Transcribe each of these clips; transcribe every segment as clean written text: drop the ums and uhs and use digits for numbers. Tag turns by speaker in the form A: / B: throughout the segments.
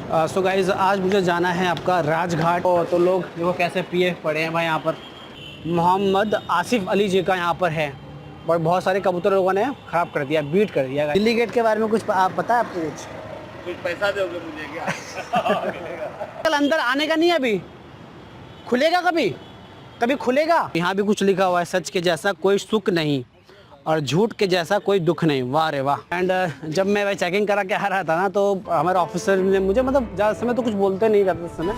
A: So guys आज मुझे जाना है आपका राजघाट। तो लोग देखो कैसे पिए पड़े हैं भाई। यहाँ पर मोहम्मद आसिफ अली जी का यहाँ पर है, बट बहुत सारे कबूतर लोगों ने ख़राब कर दिया, बीट कर दिया। दिल्ली गेट के बारे में कुछ आप पता है आपको? कुछ
B: पैसा दोगे मुझे क्या?
A: कल अंदर आने का नहीं है, अभी खुलेगा, कभी कभी खुलेगा। यहाँ भी कुछ लिखा हुआ है, सच के जैसा कोई सुख नहीं और झूठ के जैसा कोई दुख नहीं। वाह रे वाह। एंड जब मैं भाई चेकिंग करा के आ रहा था ना, तो हमारे ऑफिसर ने मुझे, मतलब ज़्यादा समय तो कुछ बोलते नहीं रहते समय,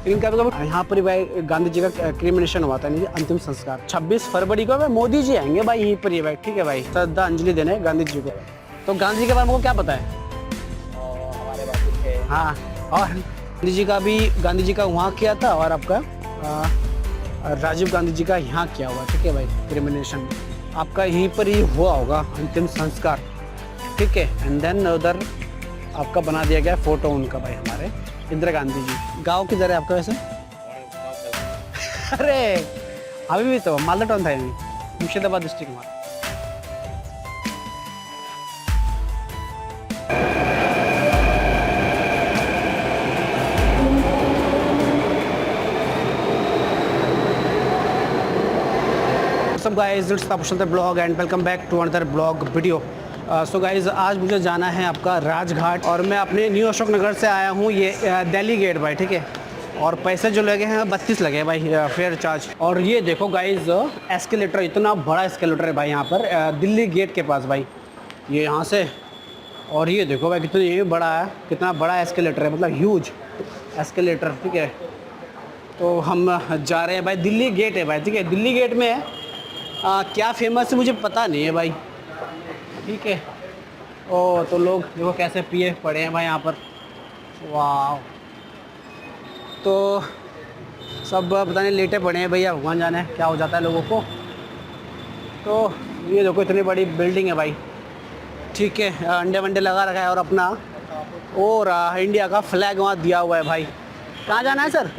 A: लेकिन कभी कभी यहाँ पर भाई गांधी जी का क्रिमिनेशन हुआ था, नहीं अंतिम संस्कार 26 फरवरी को। भाई मोदी जी आएंगे भाई यहीं पर ही भाई, ठीक है भाई, श्रद्धांजलि देने गांधी जी को। तो गांधी जी के बारे में क्या पता है?
B: हमारे बात
A: हाँ, और गांधी जी का वहाँ किया था, और आपका राजीव गांधी जी का यहाँ किया हुआ, ठीक है भाई, क्रिमिनेशन आपका यहीं पर ही हुआ होगा, अंतिम संस्कार, ठीक है। एंड देन उधर आपका बना दिया गया फोटो उनका भाई, हमारे इंदिरा गांधी जी। गांव किधर है आपका वैसे? अरे अभी भी तो मालदा टाउन था, मुर्शिदाबाद डिस्ट्रिक्ट हमारा। सब guys, it's Tapshankar blog and welcome back to another blog video. So guys आज मुझे जाना है आपका राजघाट, और मैं अपने न्यू अशोक नगर से आया हूँ, ये दिल्ली गेट भाई, ठीक है। और पैसे जो लगे हैं 32 लगे भाई, फेयर चार्ज। और ये देखो गाइस एस्केलेटर, इतना बड़ा एस्केलेटर है भाई यहाँ पर दिल्ली गेट के पास भाई, ये यहाँ से। और ये देखो भाई कितना ये बड़ा है, कितना बड़ा एस्केलेटर है, मतलब ह्यूज एस्केलेटर, ठीक है। तो हम जा रहे हैं भाई, दिल्ली गेट है भाई, ठीक है। दिल्ली गेट में क्या फेमस है मुझे पता नहीं है भाई, ठीक है। ओ तो लोग देखो कैसे पिए पड़े हैं भाई यहाँ पर, वाह। तो सब पता नहीं लेटे पड़े हैं भैया, भगवान जाने क्या हो जाता है लोगों को। तो ये देखो इतनी बड़ी बिल्डिंग है भाई, ठीक है। अंडे वंडे लगा रखा है, और अपना और इंडिया का फ्लैग वहाँ दिया हुआ है भाई। कहाँ जाना है सर?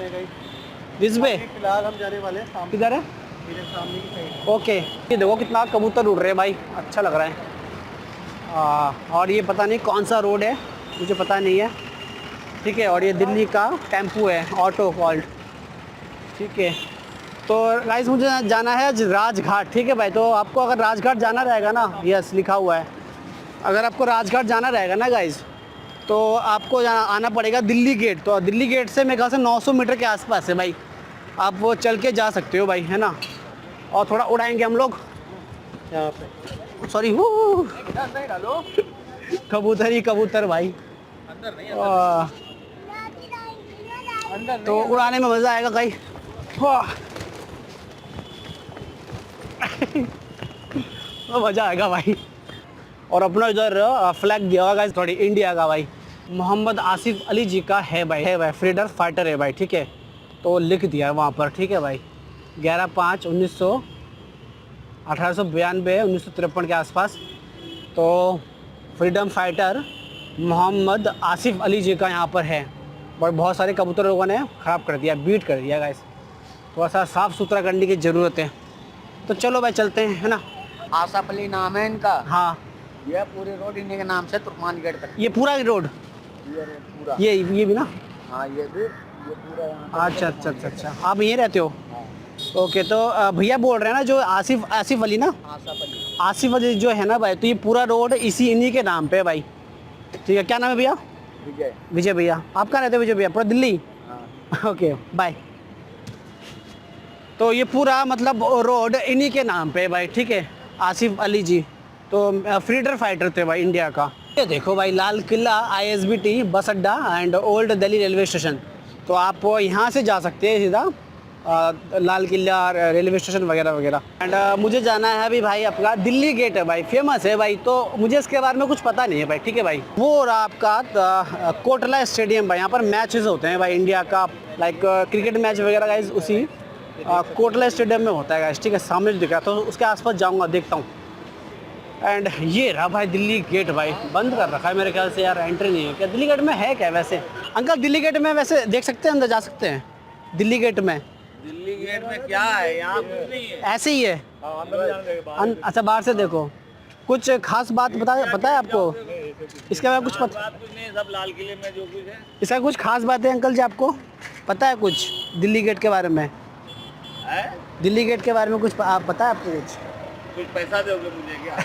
A: रिजबे
B: फिलहाल हम जाने वाले हैं,
A: किधर है?
B: सामने की साइड।
A: ओके, ये देखो कितना कबूतर उड़ रहे हैं भाई, अच्छा लग रहा है। और ये पता नहीं कौन सा रोड है, मुझे पता नहीं है, ठीक है। और ये दिल्ली का टेम्पू है, ऑटो कॉल्ड, ठीक है। तो गाइस मुझे जाना है आज राजघाट, ठीक है भाई। तो आपको अगर राजघाट जाना रहेगा ना, यस लिखा हुआ है, अगर आपको राजघाट जाना रहेगा ना गाइस, तो आपको आना पड़ेगा दिल्ली गेट। तो दिल्ली गेट से मेरे ख्याल से 900 मीटर के आसपास है भाई, आप वो चल के जा सकते हो भाई, है ना। और थोड़ा उड़ाएंगे हम लोग यहाँ पे, सॉरी
B: डालो
A: कबूतर ही कबूतर भाई,
B: अंदर नहीं,
A: अंदर तो उड़ाने में मज़ा आएगा भाई। तो मज़ा आएगा भाई। और अपना इधर फ्लैग दिया होगा थोड़ी इंडिया का भाई, मोहम्मद आसिफ अली जी का है भाई, फ्रीडम फाइटर है भाई, ठीक है। तो लिख दिया है वहाँ पर, ठीक है भाई। 11/5/1892 1953 के आसपास। तो फ्रीडम फाइटर मोहम्मद आसिफ अली जी का यहाँ पर है, बट बहुत सारे कबूतर लोगों ने ख़राब कर दिया, बीट कर दिया गाइस। थोड़ा सा साफ़ सुथरा करने की ज़रूरत है। तो चलो भाई चलते हैं, है ना।
B: आसिफ अली नाम है इनका।
A: हाँ,
B: यह पूरे रोड इन्हीं के नाम से तुर्कमान गेट तक,
A: ये पूरा रोड,
B: ये रोड पूरा,
A: ये भी ना।
B: हाँ ये भी, ये पूरा यहाँ तक।
A: अच्छा अच्छा अच्छा अच्छा, आप यहीं रहते हो?
B: हाँ।
A: ओके, तो भैया बोल रहे हैं ना जो आसिफ अली ना, आसिफ अली जो है ना भाई, तो ये पूरा रोड इन्हीं के नाम पे है भाई, ठीक है। क्या नाम है भैया?
B: विजय।
A: विजय भैया। आप कहाँ रहते हो विजय भैया? पूरा दिल्ली?
B: हाँ।
A: Okay bye. तो ये पूरा मतलब रोड इन्हीं के नाम पे है भाई, ठीक है। आसिफ अली जी तो फ्रीडम फाइटर थे भाई इंडिया का। ये देखो भाई लाल किला, ISBT बस अड्डा and old Delhi railway station. तो आप यहाँ से जा सकते हैं सीधा लाल किला, रेलवे स्टेशन वगैरह वगैरह। एंड मुझे जाना है अभी भाई, अपना दिल्ली गेट है भाई, फेमस है भाई। तो मुझे इसके बारे में कुछ पता नहीं है भाई, ठीक है भाई। वो रहा आपका कोटला स्टेडियम भाई, यहाँ पर मैचेस होते हैं भाई इंडिया का, लाइक क्रिकेट मैच वगैरह गाइस उसी कोटला स्टेडियम में होता है गाइस, ठीक है। सामने दिख रहा, तो उसके आसपास जाऊँगा, देखता हूँ। एंड ये रहा भाई दिल्ली गेट भाई, बंद कर रखा है मेरे ख्याल से यार, एंट्री नहीं है क्या दिल्ली गेट में? है क्या वैसे अंकल? दिल्ली गेट में वैसे देख सकते हैं, अंदर जा सकते हैं दिल्ली गेट में?
B: दिल्ली गेट में क्या है, यहाँ कुछ नहीं है,
A: ऐसे ही है।
B: अंदर जाने के बाद।
A: अच्छा बाहर से देखो, कुछ खास बात पता है आपको? इसके बारे में कुछ पता,
B: बात कुछ नहीं, सब लाल किले में जो कुछ है।
A: इसका कुछ खास बात है अंकल जी, आपको पता है कुछ दिल्ली गेट के बारे में?
B: है?
A: दिल्ली गेट के बारे में कुछ आप पता है आपको कुछ?
B: कुछ पैसा दोगे मुझे क्या?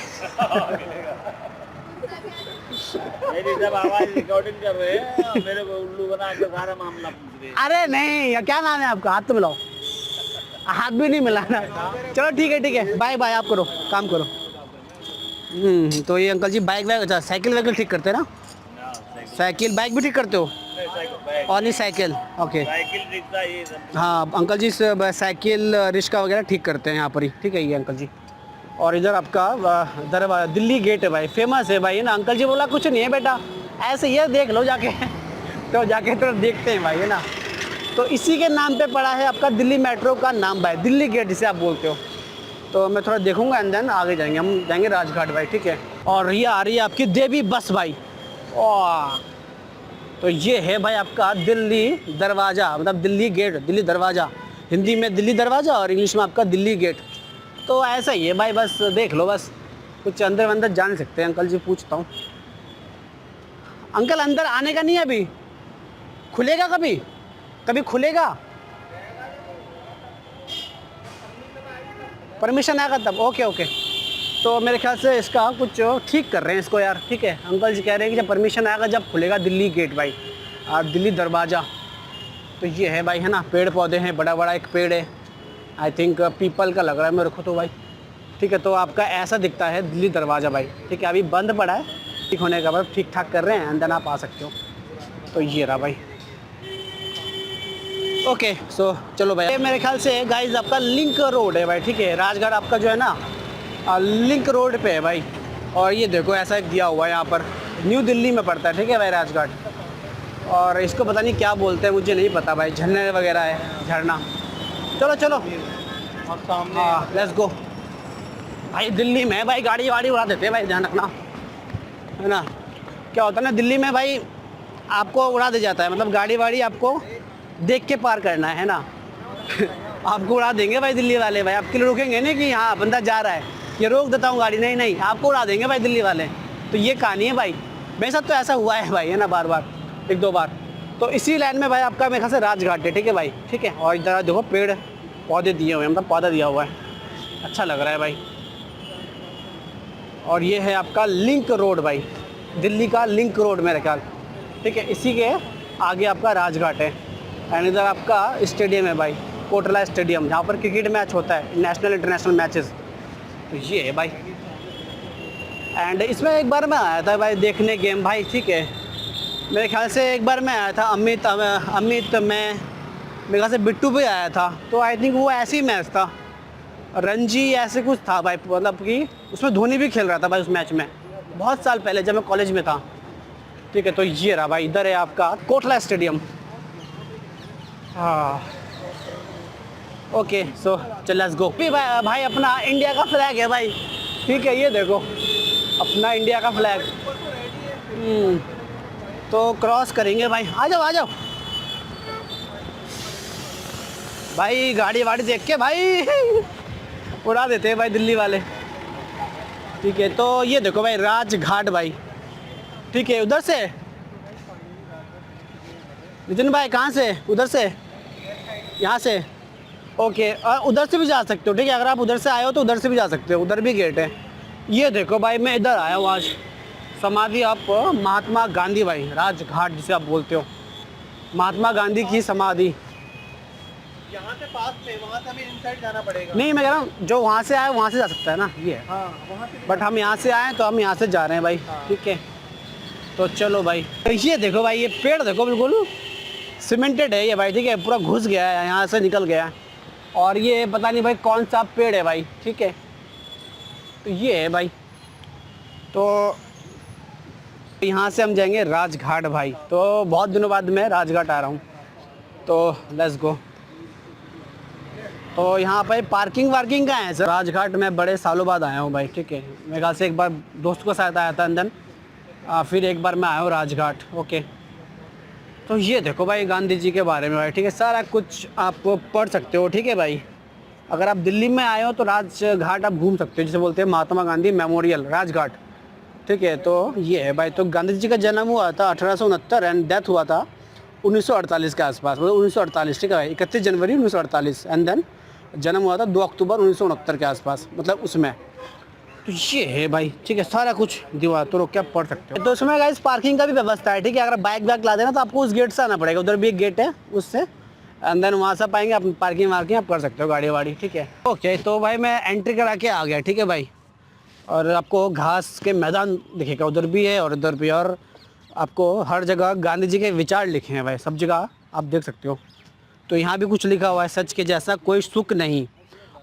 B: मेरी सब आवाज रिकॉर्डिंग कर रहे हैं और मेरे को उल्लू बना के सारा मामला पूछ रहे हैं।
A: अरे नहीं, क्या नाम है आपका? हाथ तो मिलाओ, हाथ भी नहीं मिलाना। चलो ठीक है, बाय बाय, आप करो काम करो। तो ये अंकल जी बाइक वाइक, अच्छा साइकिल वाइकिल ठीक करते हैं ना? साइकिल बाइक भी ठीक करते हो? और नहीं साइकिल, ओके।
B: साइकिल रिक्शा ये सब।
A: हाँ अंकल जी साइकिल रिक्शा वगैरह ठीक करते हैं यहाँ पर ही, ठीक है ये अंकल जी। और इधर आपका दरवाजा दिल्ली गेट है भाई, फेमस है भाई, है ना? अंकल जी बोला कुछ नहीं है बेटा, ऐसे ये देख लो जाके। तो जाके तो देखते हैं भाई, है ना? तो इसी के नाम पे पड़ा है आपका दिल्ली मेट्रो का नाम भाई, दिल्ली गेट जिसे आप बोलते हो। तो मैं थोड़ा देखूंगा एंड देन आगे जाएंगे, हम जाएंगे राजघाट भाई, ठीक है। और ये आ रही है आपकी देवी बस भाई। वाह, तो ये है भाई आपका दिल्ली दरवाज़ा, मतलब दिल्ली गेट, दिल्ली दरवाज़ा, हिंदी में दिल्ली दरवाज़ा और इंग्लिश में आपका दिल्ली गेट। तो ऐसा ही है भाई, बस देख लो, बस कुछ अंदर जा नहीं सकते। अंकल जी पूछता हूँ, अंकल अंदर आने का नहीं है अभी? खुलेगा कभी? कभी खुलेगा? परमिशन आएगा तब, ओके। तो मेरे ख्याल से इसका कुछ ठीक कर रहे हैं इसको यार, ठीक है। अंकल जी कह रहे हैं कि जब परमिशन आएगा जब खुलेगा दिल्ली गेट भाई, दिल्ली दरवाज़ा। तो ये है भाई, है ना? पेड़ पौधे हैं, बड़ा एक पेड़ है, आई थिंक पीपल का लग रहा है मेरे को तो भाई, ठीक है। तो आपका ऐसा दिखता है दिल्ली दरवाज़ा भाई, ठीक है। अभी बंद पड़ा है, ठीक होने का बाद ठीक ठाक कर रहे हैं, अंदर आप आ सकते हो। तो ये रहा भाई, ओके। सो चलो भाई, ये मेरे ख्याल से गाइस आपका लिंक रोड है भाई, ठीक है। राजघाट आपका जो है ना लिंक रोड पे है भाई। और ये देखो ऐसा एक दिया हुआ है यहाँ पर, न्यू दिल्ली में पड़ता है, ठीक है भाई राजघाट। और इसको पता नहीं क्या बोलते हैं, मुझे नहीं पता भाई, झरने वगैरह है, झरना। चलो
B: और सामने
A: लेट्स गो भाई। दिल्ली में भाई गाड़ी वाड़ी उड़ा देते हैं भाई, ध्यान रखना, है ना? क्या होता है ना दिल्ली में भाई, आपको उड़ा दे जाता है, मतलब गाड़ी वाड़ी आपको देख के पार करना है ना? आपको उड़ा देंगे भाई दिल्ली वाले भाई, आपके लिए रुकेंगे नहीं कि हाँ बंदा जा रहा है, ये रोक देता हूँ गाड़ी, नहीं, आपको उड़ा देंगे भाई दिल्ली वाले। तो ये कहानी है भाई, मेरे साथ तो ऐसा हुआ है भाई, है ना? बार एक दो बार। तो इसी लाइन में भाई आपका मेरे ख्याल से राजघाट है, ठीक है भाई, ठीक है। और इधर देखो पेड़ पौधे दिए हुए हैं, मतलब पौधा दिया हुआ है, अच्छा लग रहा है भाई। और ये है आपका लिंक रोड भाई, दिल्ली का लिंक रोड मेरे ख्याल, ठीक है। इसी के आगे आपका राजघाट है। एंड इधर आपका स्टेडियम है भाई, कोटला स्टेडियम, जहाँ पर क्रिकेट मैच होता है, नेशनल इंटरनेशनल मैचेस। तो ये है भाई। एंड इसमें एक बार मैं आया था भाई देखने गेम भाई, ठीक है। मेरे ख्याल से एक बार मैं आया था, अमित मैं मेरे ख्याल से बिट्टू भी आया था। तो आई थिंक वो ऐसे ही मैच था, रणजी ऐसे कुछ था भाई, मतलब कि उसमें धोनी भी खेल रहा था भाई उस मैच में, बहुत साल पहले जब मैं कॉलेज में था, ठीक है। तो ये रहा भाई, इधर है आपका कोटला स्टेडियम। हाँ ओके, सो चल लेट्स गो। भाई अपना इंडिया का फ्लैग है भाई, ठीक है। ये देखो अपना इंडिया का फ्लैग। तो क्रॉस करेंगे भाई, आ जाओ भाई। गाड़ी वाड़ी देख के भाई उड़ा देते हैं भाई दिल्ली वाले, ठीक है। तो ये देखो भाई राजघाट भाई, ठीक है। उधर से नितिन भाई, कहाँ से? उधर से, यहाँ से, ओके। उधर से भी जा सकते हो, ठीक है। अगर आप उधर से आए हो तो उधर से भी जा सकते हो, उधर भी गेट है। ये देखो भाई, मैं इधर आया हूँ आज, समाधि आप महात्मा गांधी भाई, राजघाट जिसे आप बोलते हो, महात्मा गांधी की समाधि।
B: यहाँ से पास में, वहाँ से हमें इनसाइड जाना पड़ेगा।
A: नहीं मैं कह रहा हूँ जो वहाँ से आए वहाँ से जा सकता है ना, ये है।
B: हाँ, वहाँ से।
A: बट हम यहाँ से आए तो हम यहाँ से जा रहे हैं भाई, ठीक है। तो चलो भाई, ये देखो भाई, ये पेड़ देखो बिल्कुल सीमेंटेड है ये भाई, ठीक है। पूरा घुस गया है, यहाँ से निकल गया है। और ये पता नहीं भाई कौन सा पेड़ है भाई, ठीक है। तो ये है भाई, तो यहाँ से हम जाएंगे राजघाट भाई। तो बहुत दिनों बाद मैं राजघाट आ रहा हूँ, तो लेट्स गो। तो यहाँ पर पार्किंग वार्किंग का है सर। राजघाट में बड़े सालों बाद आया हूँ भाई, ठीक है। मेरे ख्याल से एक बार दोस्त के साथ आया था अंदर, फिर एक बार मैं आया हूँ राजघाट, ओके। तो ये देखो भाई गांधी जी के बारे में भाई, ठीक है। सारा कुछ आप पढ़ सकते हो, ठीक है भाई। अगर आप दिल्ली में आए हो तो राजघाट आप घूम सकते हो, जिसे बोलते हैं महात्मा गांधी मेमोरियल राजघाट, ठीक है, तो ये है भाई। तो गांधी जी का जन्म हुआ था 1869 एंड डेथ हुआ था 1948 के आसपास, मतलब 1948, ठीक है भाई, 31 जनवरी 1948 एंड देन जन्म हुआ था 2 अक्टूबर 1969 के आसपास, मतलब उसमें। तो ये है भाई, ठीक है, सारा कुछ दीवार तो रोक के आप पढ़ सकते हो। तो उसमें गाइस पार्किंग का भी व्यवस्था है, ठीक है। अगर बाइक वाइक ला देना तो आपको उस गेट से आना पड़ेगा, उधर भी एक गेट है उससे, एंड देन वहाँ से आप आएंगे, आप पार्किंग वार्किंग आप कर सकते हो गाड़ी वाड़ी, ठीक है। ओके, तो भाई मैं एंट्री करा के आ गया, ठीक है भाई। और आपको घास के मैदान दिखेगा, उधर भी है और उधर भी, और आपको हर जगह गांधी जी के विचार लिखे हैं भाई, सब जगह आप देख सकते हो। तो यहाँ भी कुछ लिखा हुआ है, सच के जैसा कोई सुख नहीं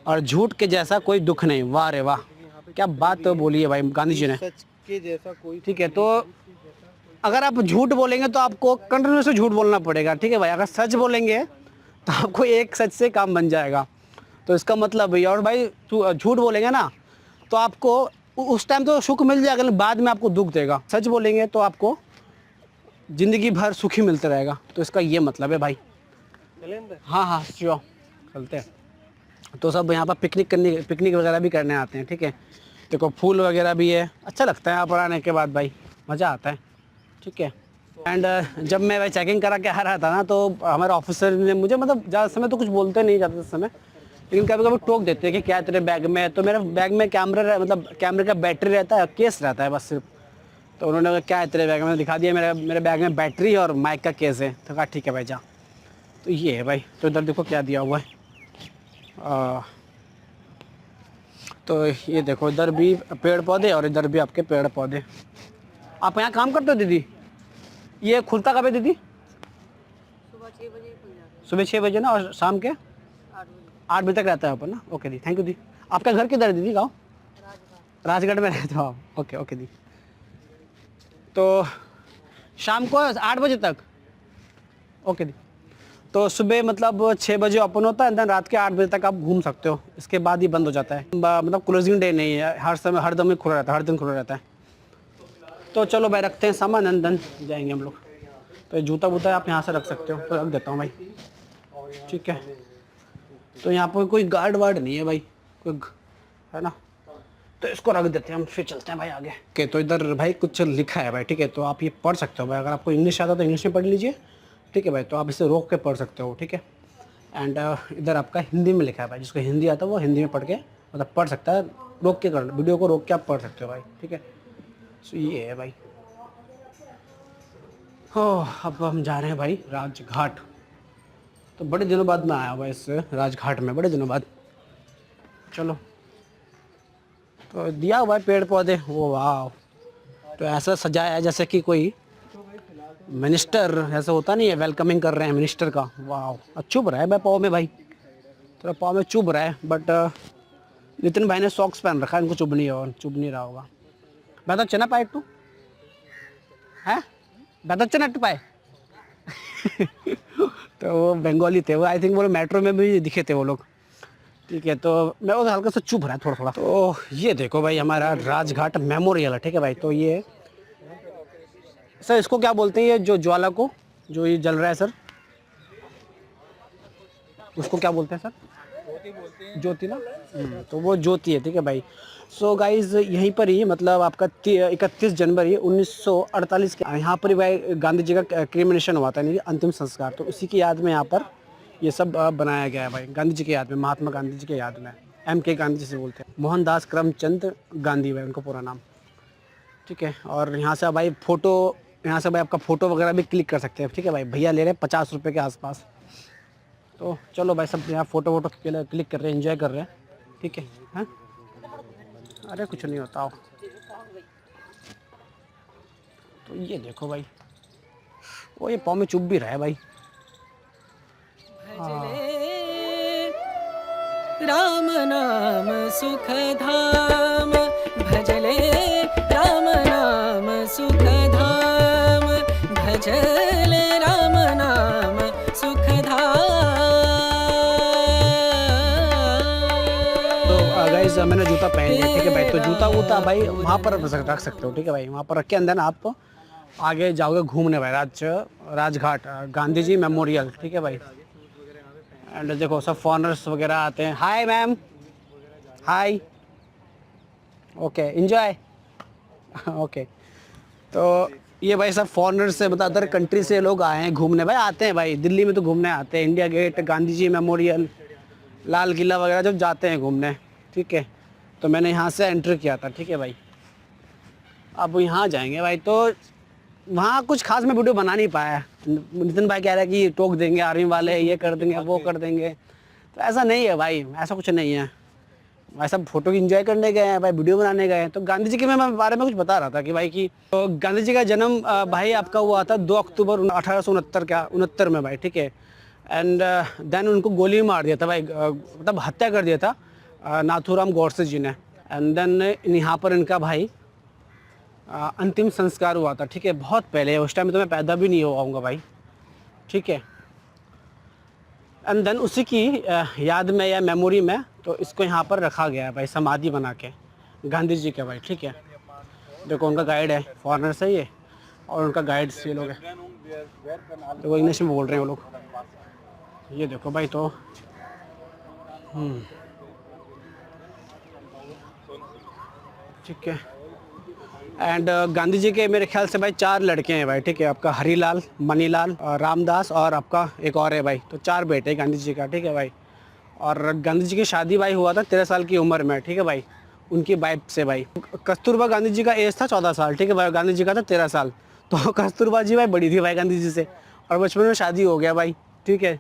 A: और झूठ के जैसा कोई दुख नहीं। वाह रे वाह, क्या बात तो बोली है भाई गांधी जी ने,
C: सच के जैसा कोई।
A: ठीक है। तो अगर आप झूठ बोलेंगे तो आपको कंटिन्यूसली झूठ बोलना पड़ेगा, ठीक है भाई। अगर सच बोलेंगे तो आपको एक सच से काम बन जाएगा। तो इसका मतलब भाई, और भाई झूठ बोलेंगे ना तो आपको उस टाइम तो सुख मिल जाएगा, लेकिन बाद में आपको दुख देगा। सच बोलेंगे तो आपको ज़िंदगी भर सुख ही मिलता रहेगा। तो इसका ये मतलब है भाई। हाँ हाँ श्योर, चलते हैं। तो सब यहाँ पर पिकनिक वगैरह भी करने आते हैं, ठीक है। देखो फूल वगैरह भी है, अच्छा लगता है यहाँ पर आने के बाद भाई, मज़ा आता है, ठीक है। एंड जब मैं भाई चेकिंग करा के आ रहा था ना, तो हमारे ऑफिसर ने मुझे, मतलब ज़्यादा समय तो कुछ बोलते नहीं ज़्यादा समय, लेकिन कभी कभी टोक देते हैं कि क्या तेरे बैग में है। तो मेरे बैग में कैमरा, मतलब कैमरे का बैटरी रहता है, केस रहता है बस सिर्फ। तो उन्होंने कहा क्या है तेरे बैग में, दिखा दिया मेरे बैग में बैटरी और माइक का केस है। तो कहा ठीक है भाई जा। तो ये है भाई। तो इधर देखो क्या दिया हुआ है, तो ये देखो इधर भी पेड़ पौधे और इधर भी आपके पेड़ पौधे। आप यहाँ काम करते हो दीदी? ये खुलता कब है दीदी? सुबह 6 बजे ना, और शाम के 8 बजे तक रहता है ऊपर ना। ओके दी, थैंक यू दी। आपका घर किधर है दीदी? गाँव राजगढ़ में रहते हो आप? ओके ओके दी। तो शाम को 8 बजे तक, ओके दी। तो सुबह मतलब 6 बजे ओपन होता है, देन रात के 8 बजे तक आप घूम सकते हो, इसके बाद ही बंद हो जाता है। मतलब क्लोजिंग डे नहीं है, हर समय हर दम ही खुला रहता है, हर दिन खुला रहता है। तो चलो भाई रखते हैं सामान, एंड देन जाएंगे हम लोग। तो जूता वूता आप यहाँ से रख सकते हो, तो रख देता हूँ भाई, ठीक है। तो यहाँ पर कोई गार्ड वार्ड नहीं है भाई, कोई है ना, तो इसको रख देते हैं हम, फिर चलते हैं भाई आगे। ओके, तो इधर भाई कुछ लिखा है भाई, ठीक है। तो आप ये पढ़ सकते हो भाई, अगर आपको इंग्लिश आता है तो इंग्लिश में पढ़ लीजिए, ठीक है भाई। तो आप इसे रोक के पढ़ सकते हो, ठीक है। एंड इधर आपका हिंदी में लिखा है भाई, जिसको हिंदी आता है वो हिंदी में पढ़ के, मतलब पढ़ सकता है, रोक के कर, वीडियो को रोक के आप पढ़ सकते हो भाई, ठीक है। सो ये है भाई। हो, अब हम जा रहे हैं भाई राजघाट। तो बड़े दिनों बाद मैं आया हुआ इस राजघाट में, बड़े दिनों बाद। चलो, तो दिया हुआ है पेड़ पौधे, वो वाह। तो ऐसा सजाया है जैसे कि कोई मिनिस्टर, ऐसा होता नहीं है, वेलकमिंग कर रहे हैं मिनिस्टर का। वाह, चुभ रहा है भाई पाँव में भाई, थोड़ा पाँव में चुभ रहा है, बट नितिन भाई ने सॉक्स पहन रखा है, इनको चुभ नहीं रहा होगा। बेहतर चना पाए टू है, बेहतर चना टू पाए। तो वो बंगाली थे वो, आई थिंक वो मेट्रो में भी दिखे थे वो लोग, ठीक है। तो मैं वो हल्का सा चुभ रहा है थोड़ा। तो ये देखो भाई हमारा राजघाट मेमोरियल है, ठीक है भाई। तो ये सर इसको क्या बोलते हैं, ये जो ज्वाला को, जो ये जल रहा है सर, उसको क्या बोलते हैं सर? ज्योति ना। तो वो ज्योति है, ठीक है भाई। सो गाइज यहीं पर ही, मतलब आपका 31 जनवरी 1948 के यहाँ पर ही भाई गांधी जी का क्रिमिनेशन हुआ था, यानी अंतिम संस्कार। तो उसी की याद में यहाँ पर ये सब बनाया गया है भाई, गांधी जी की याद में, महात्मा गांधी जी की याद में। MK गांधी जिसे बोलते हैं, मोहनदास करमचंद गांधी भाई उनका पूरा नाम, ठीक है। और यहाँ से भाई फ़ोटो, यहाँ से भाई आपका फ़ोटो वगैरह भी क्लिक कर सकते हैं, ठीक है भाई। भैया ले रहे हैं 50 रुपये के आसपास। तो चलो भाई सब यहाँ फ़ोटो वोटो क्लिक कर रहे हैं, एंजॉय कर रहे हैं, ठीक है। हाँ अरे कुछ नहीं होता हो। तो ये देखो भाई, वो ये पाँव में चुभ भी रहा है भाई।
D: राम नाम सुख धाम, भजले राम नाम सुख धाम, भजले राम नाम सुख धाम।
A: तो गाइस मैंने जूता पहन लिया, ठीक है भाई। तो जूता वूता भाई वहाँ पर रख सकते हो, ठीक है भाई। वहाँ पर रख के अंदर आप आगे जाओगे घूमने भाई, राजघाट गांधी जी मेमोरियल, ठीक है भाई। एंड देखो सब फॉरनर्स वगैरह आते हैं। हाय मैम, हाय, ओके एंजॉय। ओके, तो ये भाई सब फॉरेनर से मतलब अदर कंट्री से लोग आए हैं घूमने। भाई आते हैं भाई, दिल्ली में तो घूमने आते हैं, India gate, Gandhi ji memorial, Lal Qila वगैरह जब जाते हैं घूमने। ठीक है, तो मैंने यहाँ से एंटर किया था। ठीक है भाई, अब यहाँ जाएंगे भाई। तो वहाँ कुछ खास मैं वीडियो बना नहीं पाया। नितिन भाई कह रहा है कि टोक देंगे आर्मी वाले, ये कर देंगे वो कर देंगे, तो ऐसा नहीं है भाई, ऐसा कुछ नहीं है भाई। सब फोटो की एंजॉय करने गए हैं भाई, वीडियो बनाने गए हैं। तो गांधी जी के मैं बारे में कुछ बता रहा था कि भाई कि तो गांधी जी का जन्म भाई आपका हुआ था 2 अक्टूबर 1869 में भाई। ठीक है, एंड देन उनको गोली मार दिया था भाई, मतलब हत्या कर दिया था नाथूराम गोडसे जी ने। एंड देन यहाँ पर इनका भाई अंतिम संस्कार हुआ था। ठीक है, बहुत पहले, उस टाइम तो मैं पैदा भी नहीं हुआ हूँगा भाई। ठीक है, एंड देन उसी की याद में या मेमोरी में तो इसको यहाँ पर रखा गया है भाई, समाधि बना के गांधी जी के भाई। ठीक है, देखो उनका गाइड है, फॉरेनर से ये, और उनका गाइड ये लोग हैं, देखो इंग्लिश में बोल रहे हैं वो लोग। ये देखो भाई, तो ठीक है। एंड गांधी जी के मेरे ख्याल से भाई 4 लड़के हैं भाई। ठीक है, आपका हरीलाल, मनीलाल, रामदास और आपका एक और है भाई। तो 4 बेटे गांधी जी का। ठीक है भाई, और गांधी जी की शादी भाई हुआ था 13 साल की उम्र में। ठीक है भाई, उनकी वाइफ से भाई। कस्तूरबा गांधी जी का एज था 14 साल। ठीक है भाई, गांधी जी का था 13 साल। तो कस्तूरबा जी भाई बड़ी थी भाई गांधी जी से, और बचपन में शादी हो गया भाई। ठीक है,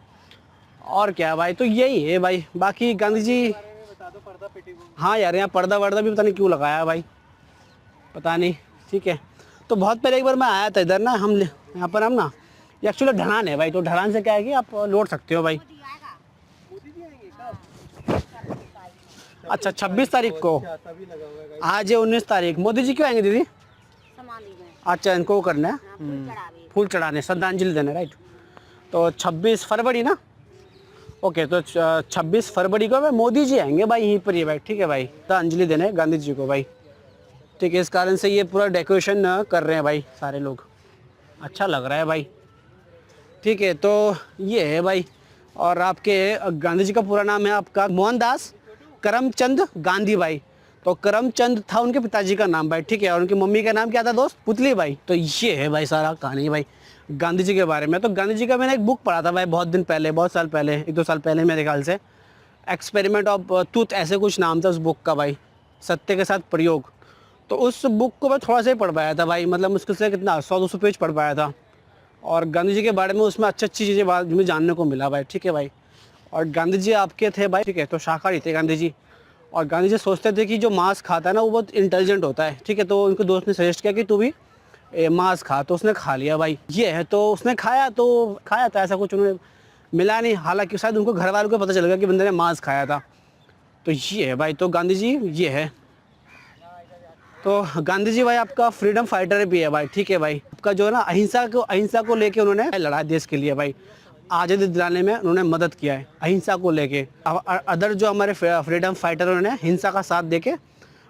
A: और क्या भाई, तो यही है भाई। बाकी गांधी जी, हाँ यार यहाँ पर्दा वर्दा भी पता नहीं क्यों लगाया भाई, पता नहीं। ठीक है, तो बहुत पहले एक बार मैं आया था इधर ना, हम यहाँ पर हम ना, ये एक्चुअली ढलान है भाई। तो ढलान से क्या है कि आप लौट सकते हो भाई। अच्छा, 26 तारीख को, आज है 19 तारीख। मोदी जी क्यों आएंगे दीदी? अच्छा, इनको वो करना है, फूल चढ़ाने, श्रद्धांजलि देने, राइट। तो 26 फरवरी ना, ओके। तो 26 फरवरी को भाई मोदी जी आएंगे भाई, यहीं पर ही भाई। ठीक है भाई, श्रद्धांजलि देने गांधी जी को भाई। ठीक है, इस कारण से ये पूरा डेकोरेशन कर रहे हैं भाई सारे लोग, अच्छा लग रहा है भाई। ठीक है, तो ये है भाई। और आपके गांधी जी का पूरा नाम है आपका मोहनदास करमचंद गांधी भाई। तो करमचंद था उनके पिताजी का नाम भाई। ठीक है, और उनकी मम्मी का नाम क्या था दोस्त? पुतली भाई। तो ये है भाई सारा कहानी भाई गांधी जी के बारे में। तो गांधी जी का मैंने एक बुक पढ़ा था भाई बहुत दिन पहले, बहुत साल पहले, 1-2 साल पहले मेरे ख्याल से। एक्सपेरिमेंट ऑफ ट्रूथ ऐसे कुछ नाम था उस बुक का भाई, सत्य के साथ प्रयोग। तो उस बुक को मैं थोड़ा सा ही पढ़ पाया था भाई, मतलब मुश्किल से कितना 100-200 पेज पढ़ पाया था। और गांधी जी के बारे में उसमें अच्छी अच्छी चीज़ें मुझे जानने को मिला भाई। ठीक है भाई, और गांधी जी आपके थे भाई। ठीक है, तो शाकाहारी थे गांधी जी। और गांधी जी सोचते थे कि जो मांस खाता है ना वो बहुत इंटेलिजेंट होता है। ठीक है, तो उनके दोस्त ने सजेस्ट किया कि तू भी मांस खा, तो उसने खा लिया भाई। ये है, तो उसने खाया था, ऐसा कुछ उन्हें मिला नहीं। हालांकि शायद उनको घर वालों को पता चल गया कि बंदे ने मांस खाया था। तो ये है भाई, तो गांधी जी ये है। तो गांधी जी भाई आपका फ्रीडम फाइटर भी है भाई। ठीक है भाई, आपका जो है ना अहिंसा को लेके उन्होंने लड़ा देश के लिए भाई, आज़ादी दिलाने में उन्होंने मदद किया है अहिंसा को लेके। अदर जो हमारे फ्रीडम फाइटर उन्होंने हिंसा का साथ देके,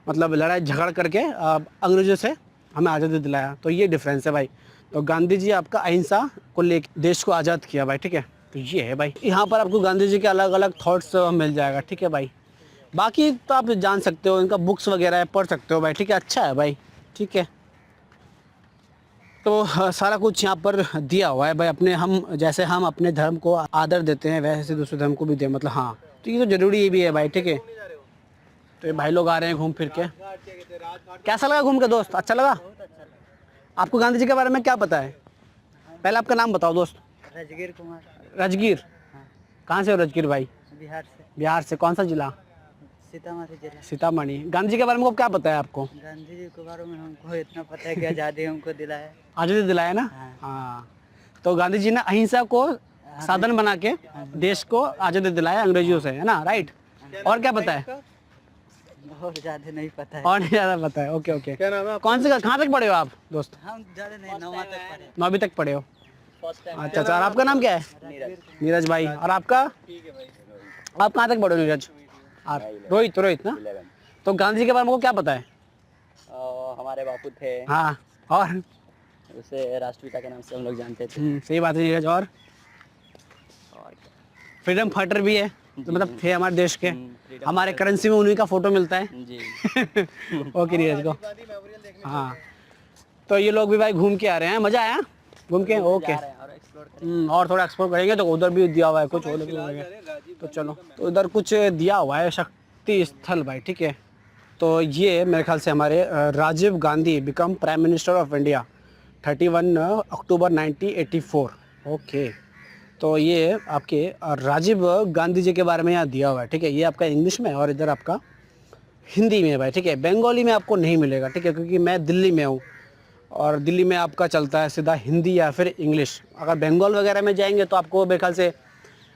A: मतलब लड़ाई झगड़ करके अंग्रेजों से हमें आज़ादी दिलाया। तो ये डिफरेंस है भाई। तो गांधी जी आपका अहिंसा को लेके देश को आज़ाद किया भाई। ठीक है, तो ये है भाई। यहाँ पर आपको गांधी जी के अलग अलग थॉट्स मिल जाएगा। ठीक है भाई, बाकी तो आप जान सकते हो, इनका बुक्स वगैरह है, पढ़ सकते हो भाई। ठीक है, अच्छा है भाई। ठीक है, तो सारा कुछ यहाँ पर दिया हुआ है भाई। जैसे हम अपने धर्म को आदर देते हैं वैसे दूसरे धर्म को भी दे, मतलब हाँ, तो ये तो ज़रूरी भी है भाई। ठीक है, तो ये भाई लोग आ रहे हैं घूम फिर के। कैसा लगा घूम के दोस्त? अच्छा लगा? आपको गांधी जी के बारे में क्या पता है? पहले आपका नाम बताओ दोस्त।
C: राजगीर कुमार।
A: राजगीर? कहाँ से हो राजगीर भाई?
C: बिहार से।
A: बिहार से कौन सा जिला?
C: सीतामढ़ी जिला।
A: सीतामढ़ी। गांधी जी के बारे में क्या पता है आपको?
C: गांधी जी के बारे में हमको इतना पता है कि आज़ादी हमको दिलाया।
A: आज़ादी दिलाया ना? हाँ। तो गांधी जी ने अहिंसा को साधन बना के देश को आज़ादी दिलाया अंग्रेजों से, है ना? राइट। और क्या पता है?
C: बहुत ज़्यादा नहीं पता है।
A: और नहीं ज़्यादा पता है? Okay okay. कौन से कहाँ तक पढ़े हो आप दोस्त?
C: हम ज़्यादा नहीं, 9वीं तक पढ़े।
A: 9वीं तक पढ़े हो? अच्छा अच्छा। और आपका नाम क्या है? नीरज भाई। और आपका? आप कहाँ तक पढ़े हो नीरज? रोहित ना? तो गांधी जी के बारे में क्या पता है?
C: हमारे बापू थे।
A: हाँ, और
C: उसे राष्ट्रपिता के नाम से हम लोग जानते थे।
A: सही बात है नीरज। और फ्रीडम फाइटर भी है, तो मतलब थे हमारे देश के, हमारे करेंसी में उन्हीं का फोटो मिलता है।
C: जी।
A: ओके नीरज को। हाँ तो ये लोग भी भाई घूम के आ रहे हैं, मज़ा आया घूम के। ओके और थोड़ा एक्सप्लोर करेंगे, तो उधर भी दिया हुआ है कुछ और तो चलो। तो उधर कुछ दिया हुआ है शक्ति स्थल भाई, ठीक है। तो ये मेरे ख्याल से हमारे Rajiv Gandhi become prime minister of India 31 October 1984। Okay तो ये आपके राजीव गांधी जी के बारे में यहाँ दिया हुआ है, ठीक है। ये आपका इंग्लिश में और इधर आपका हिंदी में है भाई, ठीक है। बंगाली में आपको नहीं मिलेगा, ठीक है, क्योंकि मैं दिल्ली में हूँ और दिल्ली में आपका चलता है सीधा हिंदी या फिर इंग्लिश। अगर बंगाल वगैरह में जाएंगे तो आपको मेरे ख्याल से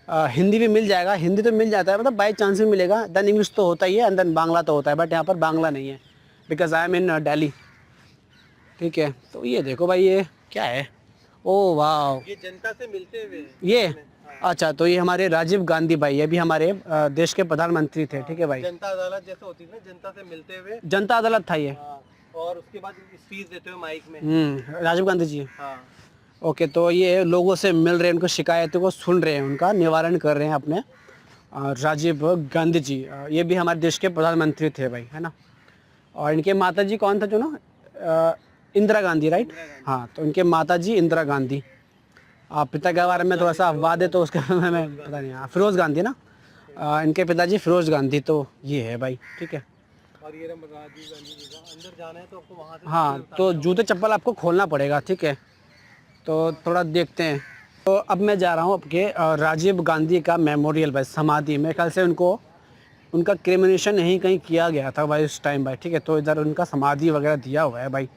A: हिंदी भी मिल जाएगा, हिंदी तो मिल जाता है, मतलब बाई चांस भी मिलेगा। देन इंग्लिश तो होता ही है एंड देन बांग्ला तो होता है, बट यहाँ पर बांग्ला नहीं है बिकॉज आई एम इन दिल्ली, ठीक है। तो ये देखो भाई ये क्या है, ओ वाह,
E: ये जनता से मिलते हुए
A: ये अच्छा। तो ये हमारे राजीव गांधी भाई, ये भी हमारे देश के प्रधानमंत्री थे, ठीक है भाई।
E: जनता अदालत जैसे होती थी ना, जनता से मिलते हुए।
A: जनता अदालत था ये।
E: हाँ, और उसके बाद स्पीच देते हुए माइक में।
A: राजीव गांधी जी।
E: हाँ।
A: ओके तो ये लोगों से मिल रहे हैं, उनको शिकायतों को सुन रहे हैं, उनका निवारण कर रहे हैं अपने राजीव गांधी जी। ये भी हमारे देश के प्रधानमंत्री थे भाई, है ना। और इनके माता जी कौन था जो ना, इंदिरा गांधी, राइट। हाँ तो इनके माता जी इंदिरा गांधी। पिता के बारे में थोड़ा सा अफवाद है तो उसके बारे में पता नहीं। हाँ फिरोज़ गांधी ना, इनके पिताजी फिरोज़ गांधी। तो ये है भाई, ठीक है।
E: और ये राजीव गांधी जी का अंदर जाना है तो आपको वहाँ से।
A: हाँ तो जूते चप्पल आपको खोलना पड़ेगा, ठीक है। तो थोड़ा देखते हैं। तो अब मैं जा रहा हूँ आपके राजीव गांधी का मेमोरियल भाई, समाधि। मेरे ख्याल से उनका क्रिमिनेशन यहीं कहीं किया गया था भाई उस टाइम भाई, ठीक है। तो इधर उनका समाधि वगैरह दिया हुआ है भाई।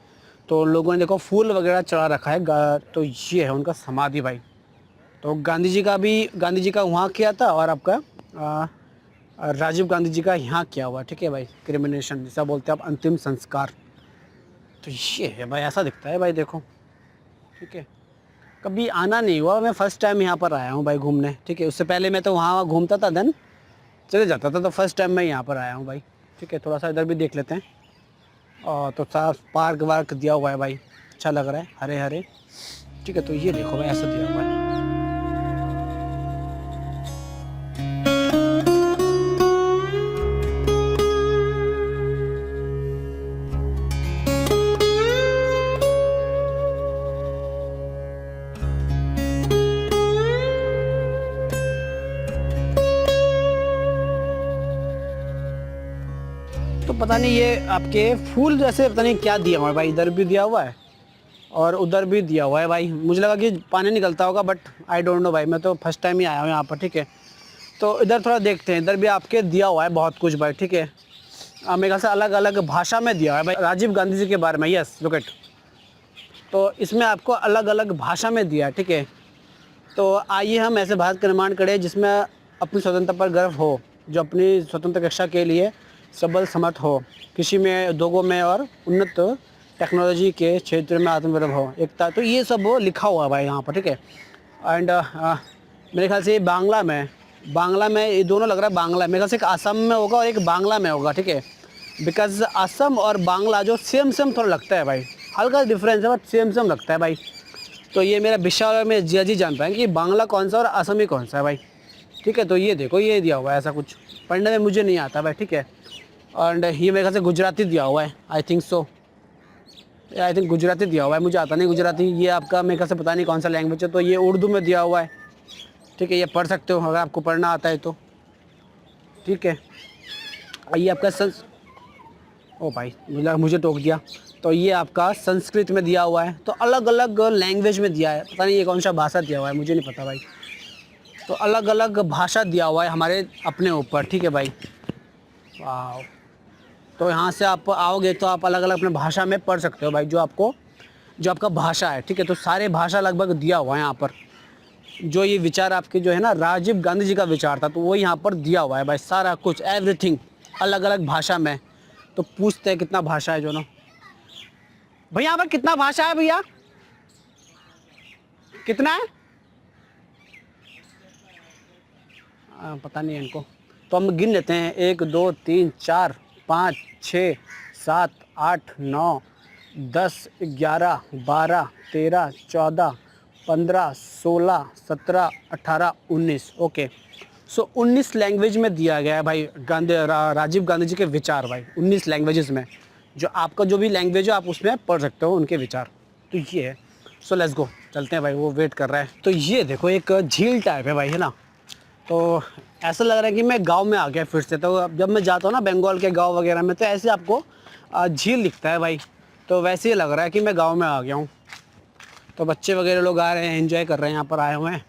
A: तो लोगों ने देखो फूल वगैरह चढ़ा रखा है, तो ये है उनका समाधि भाई। तो गांधी जी का वहाँ किया था और आपका राजीव गांधी जी का यहाँ किया हुआ, ठीक है भाई। क्रिमिनेशन जैसा बोलते हैं आप, अंतिम संस्कार। तो ये है भाई, ऐसा दिखता है भाई, देखो, ठीक है। कभी आना नहीं हुआ, मैं फ़र्स्ट टाइम यहाँ पर आया हूँ भाई घूमने, ठीक है। उससे पहले मैं तो वहाँ घूमता था, देन चले जाता था। तो फर्स्ट टाइम मैं यहाँ पर आया हूँ भाई, ठीक है। थोड़ा सा इधर भी देख लेते हैं। और तो साफ पार्क वार्क दिया हुआ है भाई, अच्छा लग रहा है, हरे हरे, ठीक है। तो ये देखो भाई, ऐसा दिया हुआ है। तो पता नहीं ये आपके फूल जैसे पता नहीं क्या दिया हुआ है भाई, इधर भी दिया हुआ है और उधर भी दिया हुआ है भाई। मुझे लगा कि पानी निकलता होगा, बट आई डोंट नो भाई, मैं तो फर्स्ट टाइम ही आया हूँ यहाँ पर, ठीक है। तो इधर थोड़ा देखते हैं, इधर भी आपके दिया हुआ है बहुत कुछ भाई, ठीक है। मेरे ख्याल से अलग अलग भाषा में दिया हुआ है भाई राजीव गांधी जी के बारे में। यस लुक इट, तो इसमें आपको अलग अलग भाषा में दिया है, ठीक है। तो आइए हम ऐसे भारत का निर्माण करें जिसमें अपनी स्वतंत्रता पर गर्व हो, जो अपनी स्वतंत्र रक्षा के लिए सबल समर्थ हो, कृषि में, उद्योगों में और उन्नत टेक्नोलॉजी के क्षेत्र में आत्मनिर्भर हो, एकता। तो ये सब लिखा हुआ है भाई यहाँ पर, ठीक है। एंड मेरे ख्याल से ये बांग्ला में ये दोनों लग रहा है बांग्ला, मेरे ख्याल से एक असम में होगा और एक बांग्ला में होगा, ठीक है। बिकॉज असम और बांग्ला जो सेम थोड़ा लगता है भाई, हल्का डिफरेंस है बट सेम लगता है भाई। तो ये मेरा विशाल और मेरे जिया जी जान पाएंगे कि बांग्ला कौन सा और असमी कौन सा है भाई, ठीक है। तो ये देखो, ये दिया हुआ है, ऐसा कुछ पढ़ने में मुझे नहीं आता भाई, ठीक है। एंड ये मेरे ख्याल से गुजराती दिया हुआ है, आई थिंक गुजराती दिया हुआ है, मुझे आता नहीं गुजराती। ये आपका मेरे ख्याल से पता नहीं कौन सा लैंग्वेज है। तो ये उर्दू में दिया हुआ है, ठीक है। ये पढ़ सकते हो अगर आपको पढ़ना आता है तो, ठीक है। ये आपका ओ भाई मुझे टोक दिया। तो ये आपका संस्कृत में दिया हुआ है। तो अलग अलग लैंग्वेज में दिया है, पता नहीं ये कौन सा भाषा दिया हुआ है, मुझे नहीं पता भाई। तो अलग अलग भाषा दिया हुआ है हमारे अपने ऊपर, ठीक है भाई। वाह, तो यहाँ से आप आओगे तो आप अलग अलग अपने भाषा में पढ़ सकते हो भाई, जो आपका भाषा है, ठीक है। तो सारे भाषा लगभग दिया हुआ है यहाँ पर। जो ये विचार आपके जो है ना, राजीव गांधी जी का विचार था, तो वो यहाँ पर दिया हुआ है भाई, सारा कुछ, एवरीथिंग अलग अलग भाषा में। तो पूछते हैं कितना भाषा है जो ना भाई, यहाँ पर कितना भाषा है भैया, कितना है? पता नहीं है इनको। तो हम गिन लेते हैं, 1 2 3 4 5 6 7 8 9 10 11 12 13 14 15 16 17 18 19। ओके, सो 19 लैंग्वेज में दिया गया है भाई राजीव गांधी जी के विचार भाई, 19 लैंग्वेजेस में। जो आपका जो भी लैंग्वेज है आप उसमें पढ़ सकते हो उनके विचार। तो ये है। सो लेट्स गो, चलते हैं भाई, वो वेट कर रहा है। तो ये देखो एक झील टाइप है भाई, है ना। तो ऐसा लग रहा है कि मैं गांव में आ गया फिर से। तो अब जब मैं जाता हूँ ना बंगाल के गांव वगैरह में, तो ऐसे आपको झील दिखता है भाई। तो वैसे ही लग रहा है कि मैं गांव में आ गया हूँ। तो बच्चे वगैरह लोग आ रहे हैं, एंजॉय कर रहे हैं, यहाँ पर आए हुए हैं।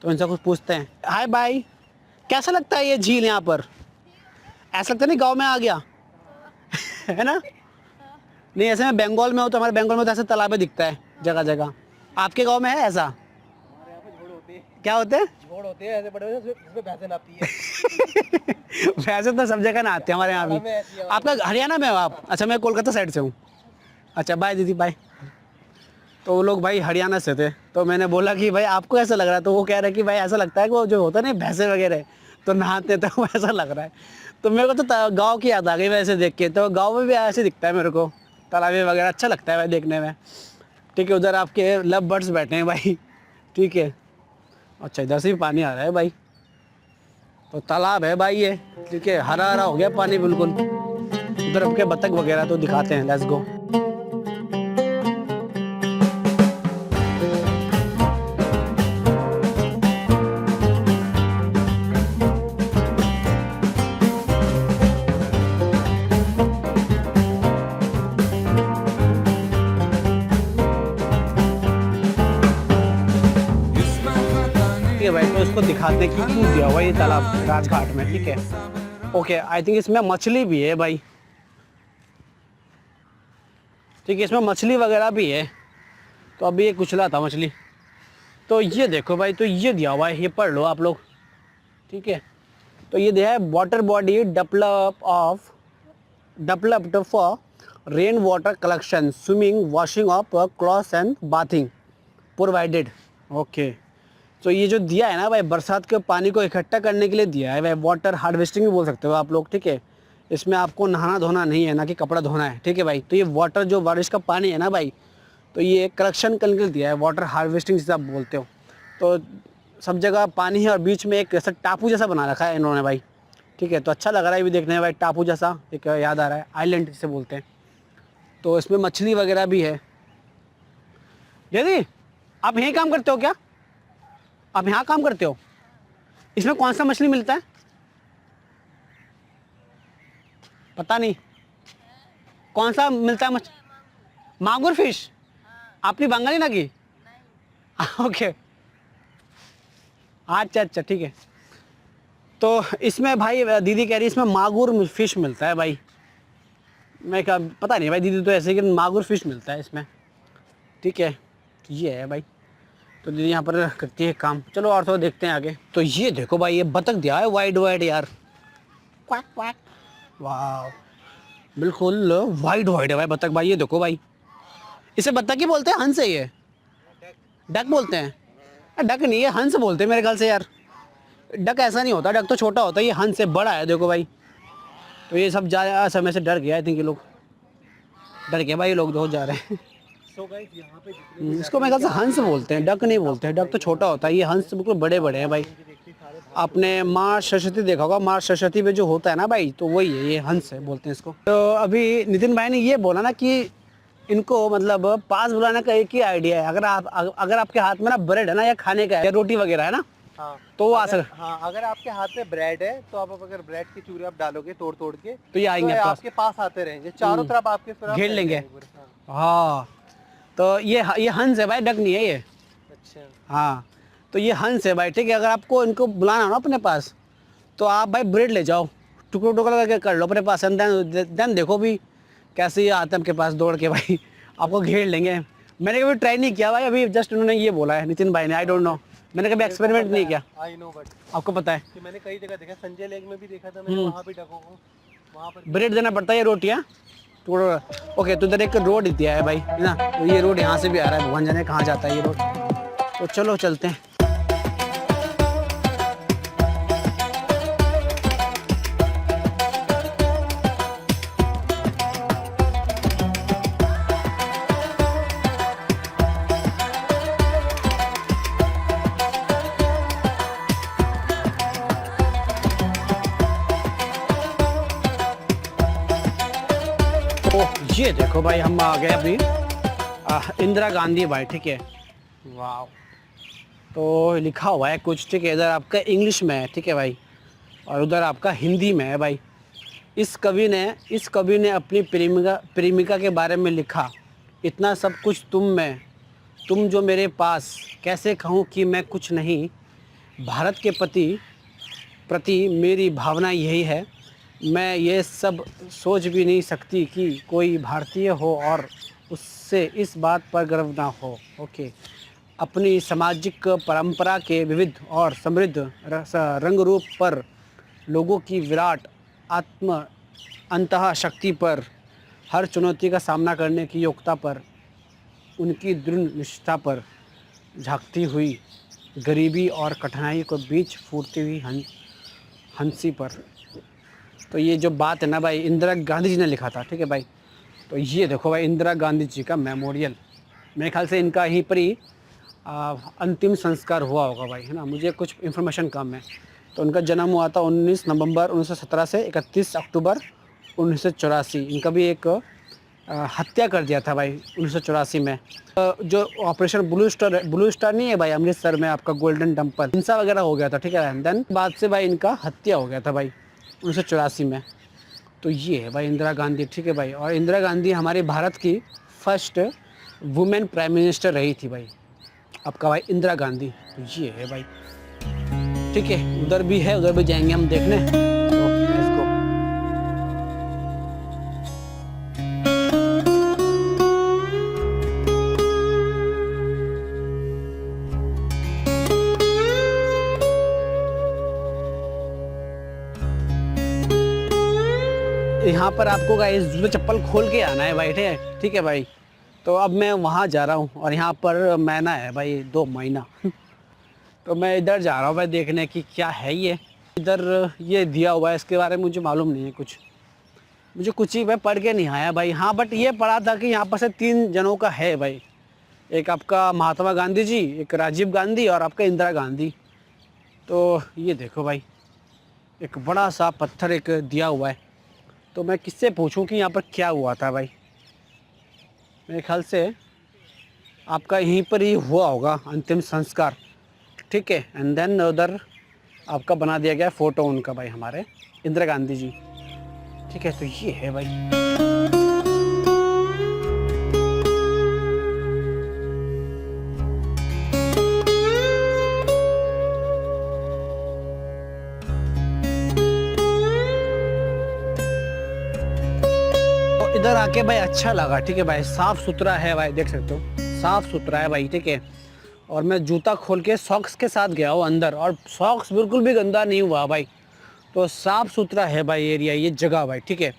A: तो इनसे कुछ पूछते हैं। हाय भाई, कैसा लगता है ये झील यहाँ पर? ऐसा लगता नहीं गाँव में आ गया है ना। नहीं, ऐसे मैं बंगाल में हूँ, तो हमारे बंगाल में तो ऐसे तालाब दिखता है जगह जगह। आपके गाँव में है ऐसा? क्या होते हैं?
E: झोड़ होते हैं ऐसे बड़े बड़े, जिसमें भैंसें नापती है।
A: वैसे तो सब जगह ना आते हैं हमारे यहाँ भी। आपका हरियाणा में हो आप? अच्छा, मैं कोलकाता साइड से हूँ। अच्छा, बाय दीदी, बाय। तो वो लोग भाई हरियाणा से थे, तो मैंने बोला कि भाई आपको ऐसा लग रहा है? तो वो कह रहे कि भाई ऐसा लगता है कि वो जो होता है ना भैंसे वगैरह तो नहाते, तो वो ऐसा लग रहा है। तो मेरे को तो गाँव की याद आ गई वैसे देख के। तो गाँव में भी ऐसे दिखता है मेरे को, तालाबे वगैरह अच्छा लगता है भाई देखने में। ठीक है, उधर आपके लव बर्ड्स बैठे हैं भाई। ठीक है, अच्छा इधर से भी पानी आ रहा है भाई। तो तालाब है भाई ये, ठीक है, हरा हरा हो गया पानी बिल्कुल। उधर आपके बतख वगैरह तो दिखाते हैं। Let's go. भाई तो इसको दिखाते हैं कि क्यों दिया हुआ ये तालाब राजघाट में। ठीक है, ओके। आई थिंक इसमें मछली भी है भाई। ठीक है, इसमें मछली वगैरह भी है। तो अभी ये कुचला था मछली। तो ये देखो भाई, तो ये दिया हुआ है, ये पढ़ लो आप लोग। ठीक है, तो ये दिया है water body developed for rain water collection, swimming, washing of clothes and bathing provided. Okay, तो ये जो दिया है ना भाई, बरसात के पानी को इकट्ठा करने के लिए दिया है भाई। वाटर हार्वेस्टिंग भी बोल सकते हो आप लोग। ठीक है, इसमें आपको नहाना धोना नहीं है, ना कि कपड़ा धोना है। ठीक है भाई, तो ये वाटर जो बारिश का पानी है ना भाई, तो ये कलेक्शन करने के लिए दिया है, वाटर हार्वेस्टिंग जिसे आप बोलते हो। तो सब जगह पानी है और बीच में एक ऐसा टापू जैसा बना रखा है इन्होंने भाई। ठीक है, तो अच्छा लग रहा है भी देखने में भाई, टापू जैसा एक याद आ रहा है, आइलैंड जिसे बोलते हैं। तो इसमें मछली वगैरह भी है। दीदी, आप यहीं काम करते हो क्या? आप यहाँ काम करते हो? इसमें कौन सा मछली मिलता है? पता नहीं कौन सा मिलता है मांगुर फिश। आपने बंगाली ना की? ओके, अच्छा अच्छा, ठीक है। तो इसमें भाई दीदी कह रही है इसमें मागुर फिश मिलता है भाई। मैं क्या पता नहीं भाई, दीदी तो ऐसे कि मागुर फिश मिलता है इसमें। ठीक है, ये है भाई। तो दीदी यहाँ पर करती है काम। चलो और थोड़ा देखते हैं आगे। तो ये देखो भाई, ये बतख दिया है वाइड वाइड यार, क्वाक क्वाक। वाह, बिल्कुल वाइड वाइड है भाई बतख भाई। ये देखो भाई, इसे बतख ही बोलते हैं, हंस है ये? डक बोलते हैं? डक नहीं है, हंस बोलते हैं मेरे ख्याल से यार। डक ऐसा नहीं होता, डक तो छोटा होता है, ये हंस से बड़ा है। देखो भाई, तो ये सब जा समय से डर गया। आई थिंक ये लोग डर गए भाई, लोग बहुत जा रहे हैं।
E: यहाँ पे
A: इसको मेरे ख्याल से हंस बोलते हैं, डक नहीं बोलते हैं। डक तो छोटा होता है, ये हंस बिल्कुल बड़े बड़े हैं भाई। आपने माँ सरस्वती देखा होगा, माँ सरस्वती पे जो होता है ना भाई, तो वही है, ये हंस है बोलते हैं इसको। तो अभी नितिन भाई ने ये बोला ना कि इनको मतलब पास बुलाने का एक ही आइडिया है। अगर आपके हाथ में ना ब्रेड है ना, या खाने का है या रोटी वगैरह है ना,
E: हाँ,
A: तो वो आ सकते।
E: हाँ, अगर आपके हाथ में ब्रेड है तो आप अगर ब्रेड की चूरी आप डालोगे तोड़ तोड़ के,
A: तो ये आएंगे
E: तो आपके पास आते रहेंगे चारों तरफ आपके, फिर आप
A: घेर लेंगे।
E: हाँ।
A: हाँ, तो ये हंस है भाई, डक नहीं है ये।
E: अच्छा,
A: हाँ, तो ये हंस है भाई। ठीक है, अगर आपको इनको बुलाना हो ना अपने पास, तो आप भाई ब्रेड ले जाओ, टुकड़े टुकड़े करके कर लो अपने पास। देन देखो भी कैसे ये आते हैं आपके पास दौड़ के भाई, आपको घेर लेंगे। मैंने कभी ट्राई नहीं किया भाई, अभी जस्ट उन्होंने ये बोला है नितिन भाई ने, आई डोंट नो, मैंने कभी एक्सपेरिमेंट नहीं किया।
E: आई नो, बट
A: आपको पता है
E: कि मैंने कई जगह देखा, संजय लेक में भी देखा था मैंने, वहाँ भी डकों को वहाँ पर
A: ब्रेड देना पड़ता है, ये रोटियाँ टुकड़ा। ओके, तो इधर एक रोड दिया है भाई, है ना। तो ये रोड यहाँ से भी आ रहा है, भगवान जाने कहाँ जाता है ये रोड। तो चलो चलते हैं। ये देखो भाई, हम आ गए अभी इंदिरा गांधी भाई, ठीक है। वाह, तो लिखा हुआ है कुछ, ठीक है। इधर आपका इंग्लिश में है, ठीक है भाई, और उधर आपका हिंदी में है भाई। इस कवि ने अपनी प्रेमिका के बारे में लिखा, इतना सब कुछ तुम में, तुम जो मेरे पास, कैसे कहूँ कि मैं कुछ नहीं। भारत के प्रति मेरी भावना यही है। मैं ये सब सोच भी नहीं सकती कि कोई भारतीय हो और उससे इस बात पर गर्व ना हो। ओके। अपनी सामाजिक परंपरा के विविध और समृद्ध रंग रूप पर, लोगों की विराट अंतः शक्ति पर, हर चुनौती का सामना करने की योग्यता पर, उनकी दृढ़ निष्ठा पर झांकती हुई, गरीबी और कठिनाई को बीच फूटती हुई हंसी पर। तो ये जो बात है ना भाई, इंदिरा गांधी जी ने लिखा था, ठीक है भाई। तो ये देखो भाई, इंदिरा गांधी जी का मेमोरियल, मेरे ख्याल से इनका यहीं पर ही अंतिम संस्कार हुआ होगा भाई, है ना। मुझे कुछ इन्फॉर्मेशन कम है। तो उनका जन्म हुआ था 19 नवंबर 1917 से 31 अक्टूबर 1984। इनका भी एक हत्या कर दिया था भाई 1984 में। जो ऑपरेशन ब्लू स्टार नहीं है भाई, अमृतसर में आपका गोल्डन टेम्पल, हिंसा वगैरह हो गया था, ठीक है। देन बाद से भाई इनका हत्या हो गया था भाई 1984 में। तो ये है भाई इंदिरा गांधी, ठीक है भाई। और इंदिरा गांधी हमारे भारत की फर्स्ट वुमेन प्राइम मिनिस्टर रही थी भाई, आपका भाई इंदिरा गांधी। तो ये है भाई, ठीक है। उधर भी है, उधर भी जाएंगे हम देखने। तो लेट्स गो। यहाँ पर आपको गाइस जूते चप्पल खोल के आना है भाई, ठीक है भाई। तो अब मैं वहाँ जा रहा हूँ और यहाँ पर मैना है भाई 2 महीना। तो मैं इधर जा रहा हूँ भाई देखने की क्या है ये। इधर ये दिया हुआ है, इसके बारे में मुझे मालूम नहीं है कुछ, मुझे कुछ ही मैं पढ़ के नहीं आया भाई। हाँ, बट ये पढ़ा था कि यहाँ पर से 3 जनों का है भाई, एक आपका महात्मा गांधी जी, एक राजीव गांधी और आपका इंदिरा गांधी। तो ये देखो भाई, एक बड़ा सा पत्थर एक दिया हुआ है। तो मैं किससे पूछूं कि यहाँ पर क्या हुआ था भाई। मेरे ख्याल से आपका यहीं पर ही हुआ होगा अंतिम संस्कार, ठीक है। एंड देन उधर आपका बना दिया गया फ़ोटो उनका भाई, हमारे इंदिरा गांधी जी, ठीक है। तो ये है भाई। इधर आके भाई अच्छा लगा, ठीक है भाई। साफ़ सुथरा है भाई, देख सकते हो, साफ़ सुथरा है भाई, ठीक है। और मैं जूता खोल के सॉक्स के साथ गया हूँ अंदर, और सॉक्स बिल्कुल भी गंदा नहीं हुआ भाई। तो साफ़ सुथरा है भाई एरिया, ये जगह भाई, ठीक है।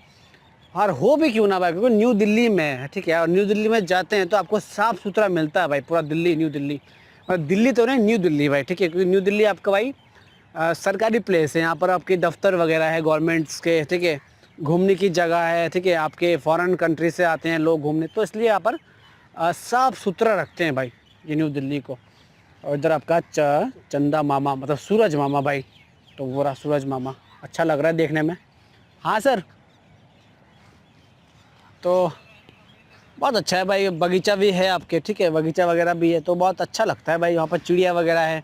A: और हो भी क्यों ना भाई, क्योंकि न्यू दिल्ली में है, ठीक है। और न्यू दिल्ली में जाते हैं तो आपको साफ़ सुथरा मिलता है भाई, पूरा दिल्ली, न्यू दिल्ली। और दिल्ली तो नहीं, न्यू दिल्ली भाई, ठीक है। क्योंकि न्यू दिल्ली आपका भाई सरकारी प्लेस है, यहाँ पर आपके दफ्तर वगैरह है गवर्नमेंट्स के, ठीक है। घूमने की जगह है, ठीक है। आपके फॉरेन कंट्री से आते हैं लोग घूमने, तो इसलिए यहाँ पर साफ़ सुथरा रखते हैं भाई ये न्यू दिल्ली को। और इधर आपका चंदा मामा, मतलब सूरज मामा भाई। तो वो रहा सूरज मामा, अच्छा लग रहा है देखने में। हाँ सर, तो बहुत अच्छा है भाई। बगीचा भी है आपके, ठीक है, बगीचा वगैरह भी है, तो बहुत अच्छा लगता है भाई। वहाँ पर चिड़िया वगैरह है,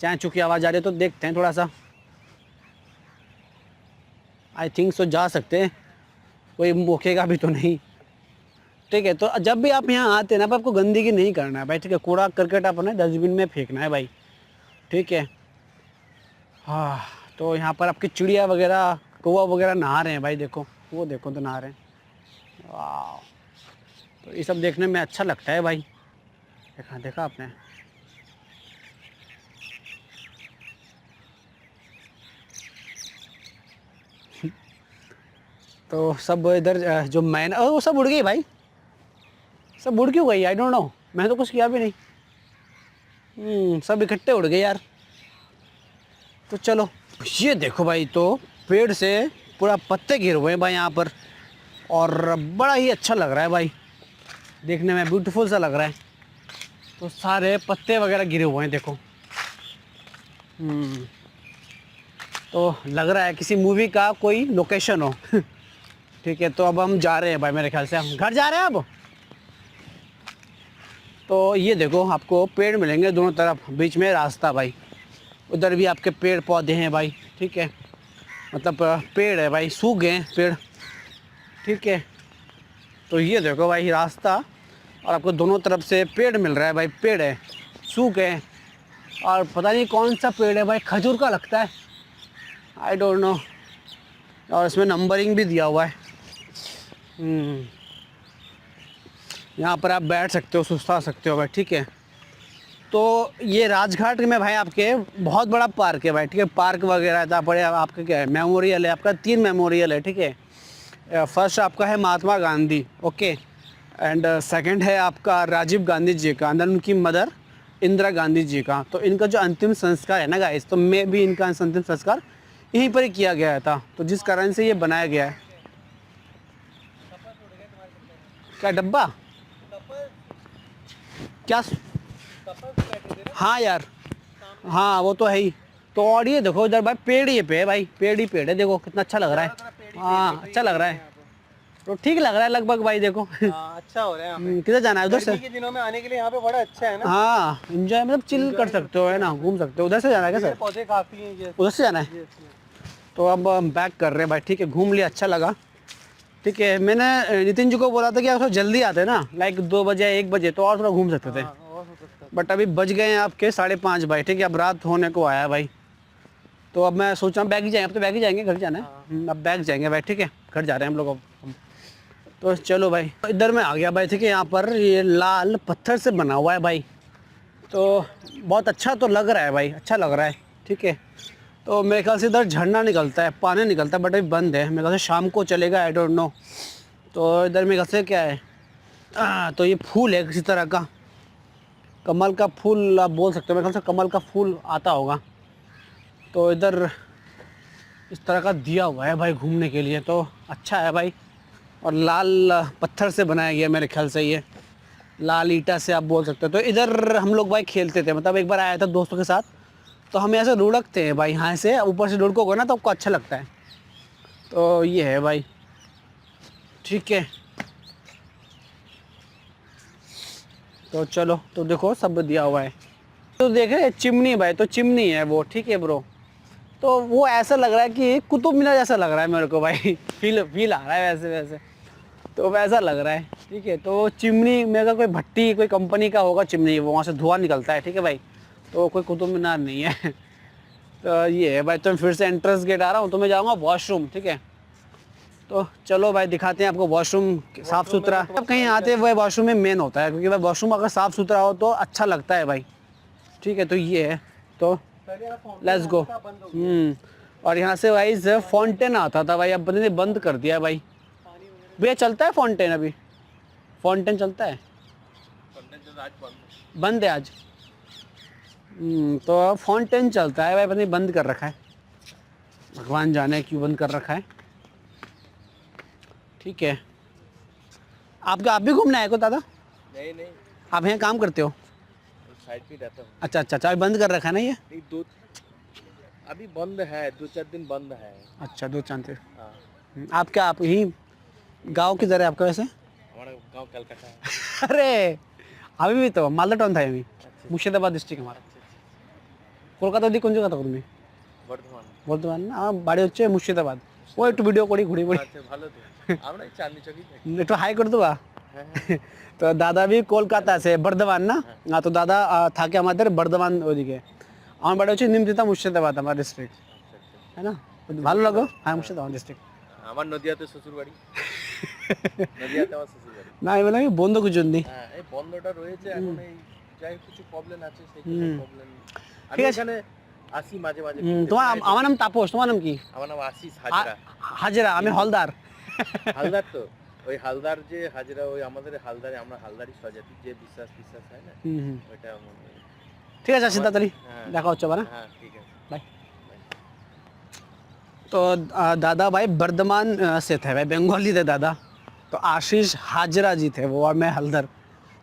A: चाहे चुकी आवाज़ आ रही है तो देखते हैं थोड़ा सा। आई थिंक सो जा सकते हैं, कोई मोकेगा भी तो नहीं, ठीक है। तो जब भी आप यहाँ आते हैं ना, आपको गंदगी नहीं करना है भाई, ठीक है। कूड़ा करकट अपने डस्टबिन में फेंकना है भाई, ठीक है। हाँ, तो यहाँ पर आपकी चिड़िया वगैरह, कौवा वगैरह नहा रहे हैं भाई, देखो वो देखो तो नहा रहे हैं। वाह, तो ये सब देखने में अच्छा लगता है भाई। देखा आपने। तो सब इधर जो मैना, वो सब उड़ गई भाई, सब उड़ क्यों गई, आई डोंट नो। मैंने तो कुछ किया भी नहीं, सब इकट्ठे उड़ गए यार। तो चलो, ये देखो भाई, तो पेड़ से पूरा पत्ते गिर हुए हैं भाई यहाँ पर, और बड़ा ही अच्छा लग रहा है भाई देखने में, ब्यूटीफुल सा लग रहा है। तो सारे पत्ते वगैरह गिरे हुए हैं, देखो। तो लग रहा है किसी मूवी का कोई लोकेशन हो। ठीक है, तो अब हम जा रहे हैं भाई, मेरे ख्याल से हम घर जा रहे हैं अब। तो ये देखो आपको पेड़ मिलेंगे दोनों तरफ, बीच में रास्ता भाई, उधर भी आपके पेड़ पौधे हैं भाई, ठीक है, मतलब पेड़ है भाई, सूख गए हैं पेड़, ठीक है। तो ये देखो भाई रास्ता, और आपको दोनों तरफ से पेड़ मिल रहा है भाई, पेड़ है, सूख गए, और पता नहीं कौन सा पेड़ है भाई, खजूर का लगता है, आई डोंट नो, और इसमें नंबरिंग भी दिया हुआ है। यहाँ पर आप बैठ सकते हो, सुस्ता सकते हो भाई, ठीक है। तो ये राजघाट में भाई आपके बहुत बड़ा पार्क है भाई, ठीक है, पार्क वगैरह था बड़े, आपका क्या है, मेमोरियल है आपका, 3 मेमोरियल है, ठीक है। फर्स्ट आपका है Mahatma Gandhi, okay, and second है आपका राजीव गांधी जी का, अंदर उनकी मदर इंदिरा गांधी जी का। तो इनका जो अंतिम संस्कार है ना गाइस, तो मैं भी इनका अंतिम संस्कार यहीं पर ही किया गया था, तो जिस कारण से ये बनाया गया है। क्या डब्बा क्या? हाँ यार, हाँ वो तो है ही। तो और ये देखो इधर भाई पेड़ ही पे है भाई, पेड़ ही पेड़ है, देखो कितना अच्छा लग रहा है। हाँ अच्छा लग रहा है, तो ठीक लग रहा है लगभग भाई, देखो
E: अच्छा हो रहा है यहाँ पे।
A: किधर जाना है? उधर से?
E: गर्मी के दिनों में आने के लिए यहाँ पे बड़ा अच्छा है ना।
A: हाँ एंजॉय, मतलब चिल कर सकते हो, है ना, घूम सकते हो। उधर से जाना है क्या सर?
E: पौधे काफी हैं ये।
A: उधर से जाना है। तो अब हम बैक कर रहे हैं भाई, ठीक है, घूम लिया, अच्छा लगा, ठीक है। मैंने नितिन जी को बोला था कि आप थोड़ा जल्दी आते ना, लाइक 2 बजे 1 बजे, तो और थोड़ा घूम सकते थे, बट अभी बज गए हैं आपके 5:30 भाई, ठीक है, अब रात होने को आया भाई। तो अब मैं सोच रहा हूँ बैग ही जाएंगे, अब तो बैग ही जाएंगे, घर जाना है, अब बैग जाएंगे भाई, ठीक है, घर जा रहे हैं हम लोग अब। तो चलो भाई, इधर मैं आ गया भाई, ठीक है। यहाँ पर ये लाल पत्थर से बना हुआ है भाई, तो बहुत अच्छा तो लग रहा है भाई, अच्छा लग रहा है, ठीक है। तो मेरे ख्याल से इधर झरना निकलता है, पानी निकलता है, बट अभी बंद है, मेरे ख्याल से शाम को चलेगा, आई डोंट नो। तो इधर मेरे ख्याल से क्या है, तो ये फूल है किसी तरह का, कमल का फूल आप बोल सकते हो, मेरे ख्याल से कमल का फूल आता होगा। तो इधर इस तरह का दिया हुआ है भाई घूमने के लिए, तो अच्छा है भाई। और लाल पत्थर से बनाया गया मेरे ख्याल से, ये लाल ईंटा से आप बोल सकते हो। तो इधर हम लोग भाई खेलते थे, मतलब एक बार आया था दोस्तों के साथ, तो हम ऐसे लुढ़कते हैं भाई, यहाँ से ऊपर से लुढ़कोगे ना तो आपको अच्छा लगता है। तो ये है भाई, ठीक है। तो चलो, तो देखो सब दिया हुआ है, तो देखे चिमनी भाई, तो चिमनी है वो, ठीक है ब्रो। तो वो ऐसा लग रहा है कि कुतुब मीनार जैसा लग रहा है मेरे को भाई, फील आ रहा है वैसे वैसे, तो वैसा लग रहा है, ठीक है। तो चिमनी मेरे का कोई भट्टी, कोई कंपनी का होगा चिमनी, वो वहाँ से धुआं निकलता है, ठीक है भाई, तो कोई कुतुब मीनार नहीं है। तो ये है भाई, तो मैं फिर से एंट्रेंस गेट आ रहा हूँ, तो मैं जाऊँगा वॉशरूम, ठीक है। तो चलो भाई दिखाते हैं आपको वॉशरूम, साफ़ सुथरा। अब कहीं आते हैं वह वॉशरूम में मेन होता है, क्योंकि भाई वॉशरूम अगर साफ़ सुथरा हो तो अच्छा लगता है भाई, ठीक है। तो ये है, तो लेट्स गो। और यहाँ से भाई फाउंटेन आता था भाई, अब बंदे ने बंद कर दिया भाई। भैया चलता है फाउंटेन अभी? फाउंटेन चलता है? बंद है आज। तो फाउंटेन चलता है भाई, पता नहीं बंद कर रखा है, भगवान जाने क्यों बंद कर रखा है, ठीक है। आप भी घूमना है को दादा?
B: नहीं,
A: आप यहाँ काम करते हो?
B: साइड पे रहता हूँ।
A: अच्छा, अभी बंद कर रखा है ना ये?
B: नहीं, अभी बंद है, 2-4 दिन बंद है।
A: अच्छा, 2-4 दिन।
B: हाँ।
A: आप क्या, आप यहीं गांव किधर है आपका वैसे?
B: हमारा गांव कलकत्ता है।
A: अरे अभी भी तो मालदा टाउन था अभी, मुर्शिदाबाद डिस्ट्रिक्ट हमारा। কলকাতা দিয়ে কোন জায়গা থাকো তুমি?
B: বর্ধমান।
A: বর্ধমান না, আমার বাড়ি হচ্ছে মুর্শিদাবাদ। ও একটু ভিডিও করি ঘুরে ঘুরে।
B: আচ্ছা ভালো তো। আমরা এই চাঁদনি চৌকি থাকি।
A: একটু হাই করে দেবা? তো দাদা भी কলকাতা से বর্ধমান না, हाँ तो दादा থাকে আমাদের বর্ধমান ওইদিকে। আমার বাড়ি হচ্ছে নিমতিতা মুর্শিদাবাদ আমার ডিস্ট্রিক্ট, है ना? ভালো লাগো? হ্যাঁ মুর্শিদাবাদ ডিস্ট্রিক্ট।
B: আমার নদিয়াতে শ্বশুর বাড়ি। নদিয়াতে আমার শ্বশুর বাড়ি।
A: না আমি বললাম বন্ধ কিছু নেই।
B: হ্যাঁ এই বন্ধটা রয়েছে এখন, এই যাই কিছু প্রবলেম আছে সেই প্রবলেম।
A: ঠিক আছে।
B: এখানে আসি মাঝে মাঝে।
A: তোমার, আমার নাম তাপস, তোমার নাম কি?
B: আমার নাম আশিস হাজরা।
A: হাজরা, আমি হলদার।
B: হালদার তো ওই হালদার যে হাজরা, ওই আমাদের হালদারে, আমরা হালদারি স্বজাতি, যে বিশ্বাস হয় না ওইটা মনে হয়।
A: ঠিক আছে আসি তাড়াতাড়ি, দেখা হচ্ছে আবার।
B: হ্যাঁ ঠিক আছে,
A: बाय। तो दादा भाई बर्धमान से थे भाई, बंगाली थे दादा। तो आशीष हाजरा जी थे वो, और मैं हल्दर।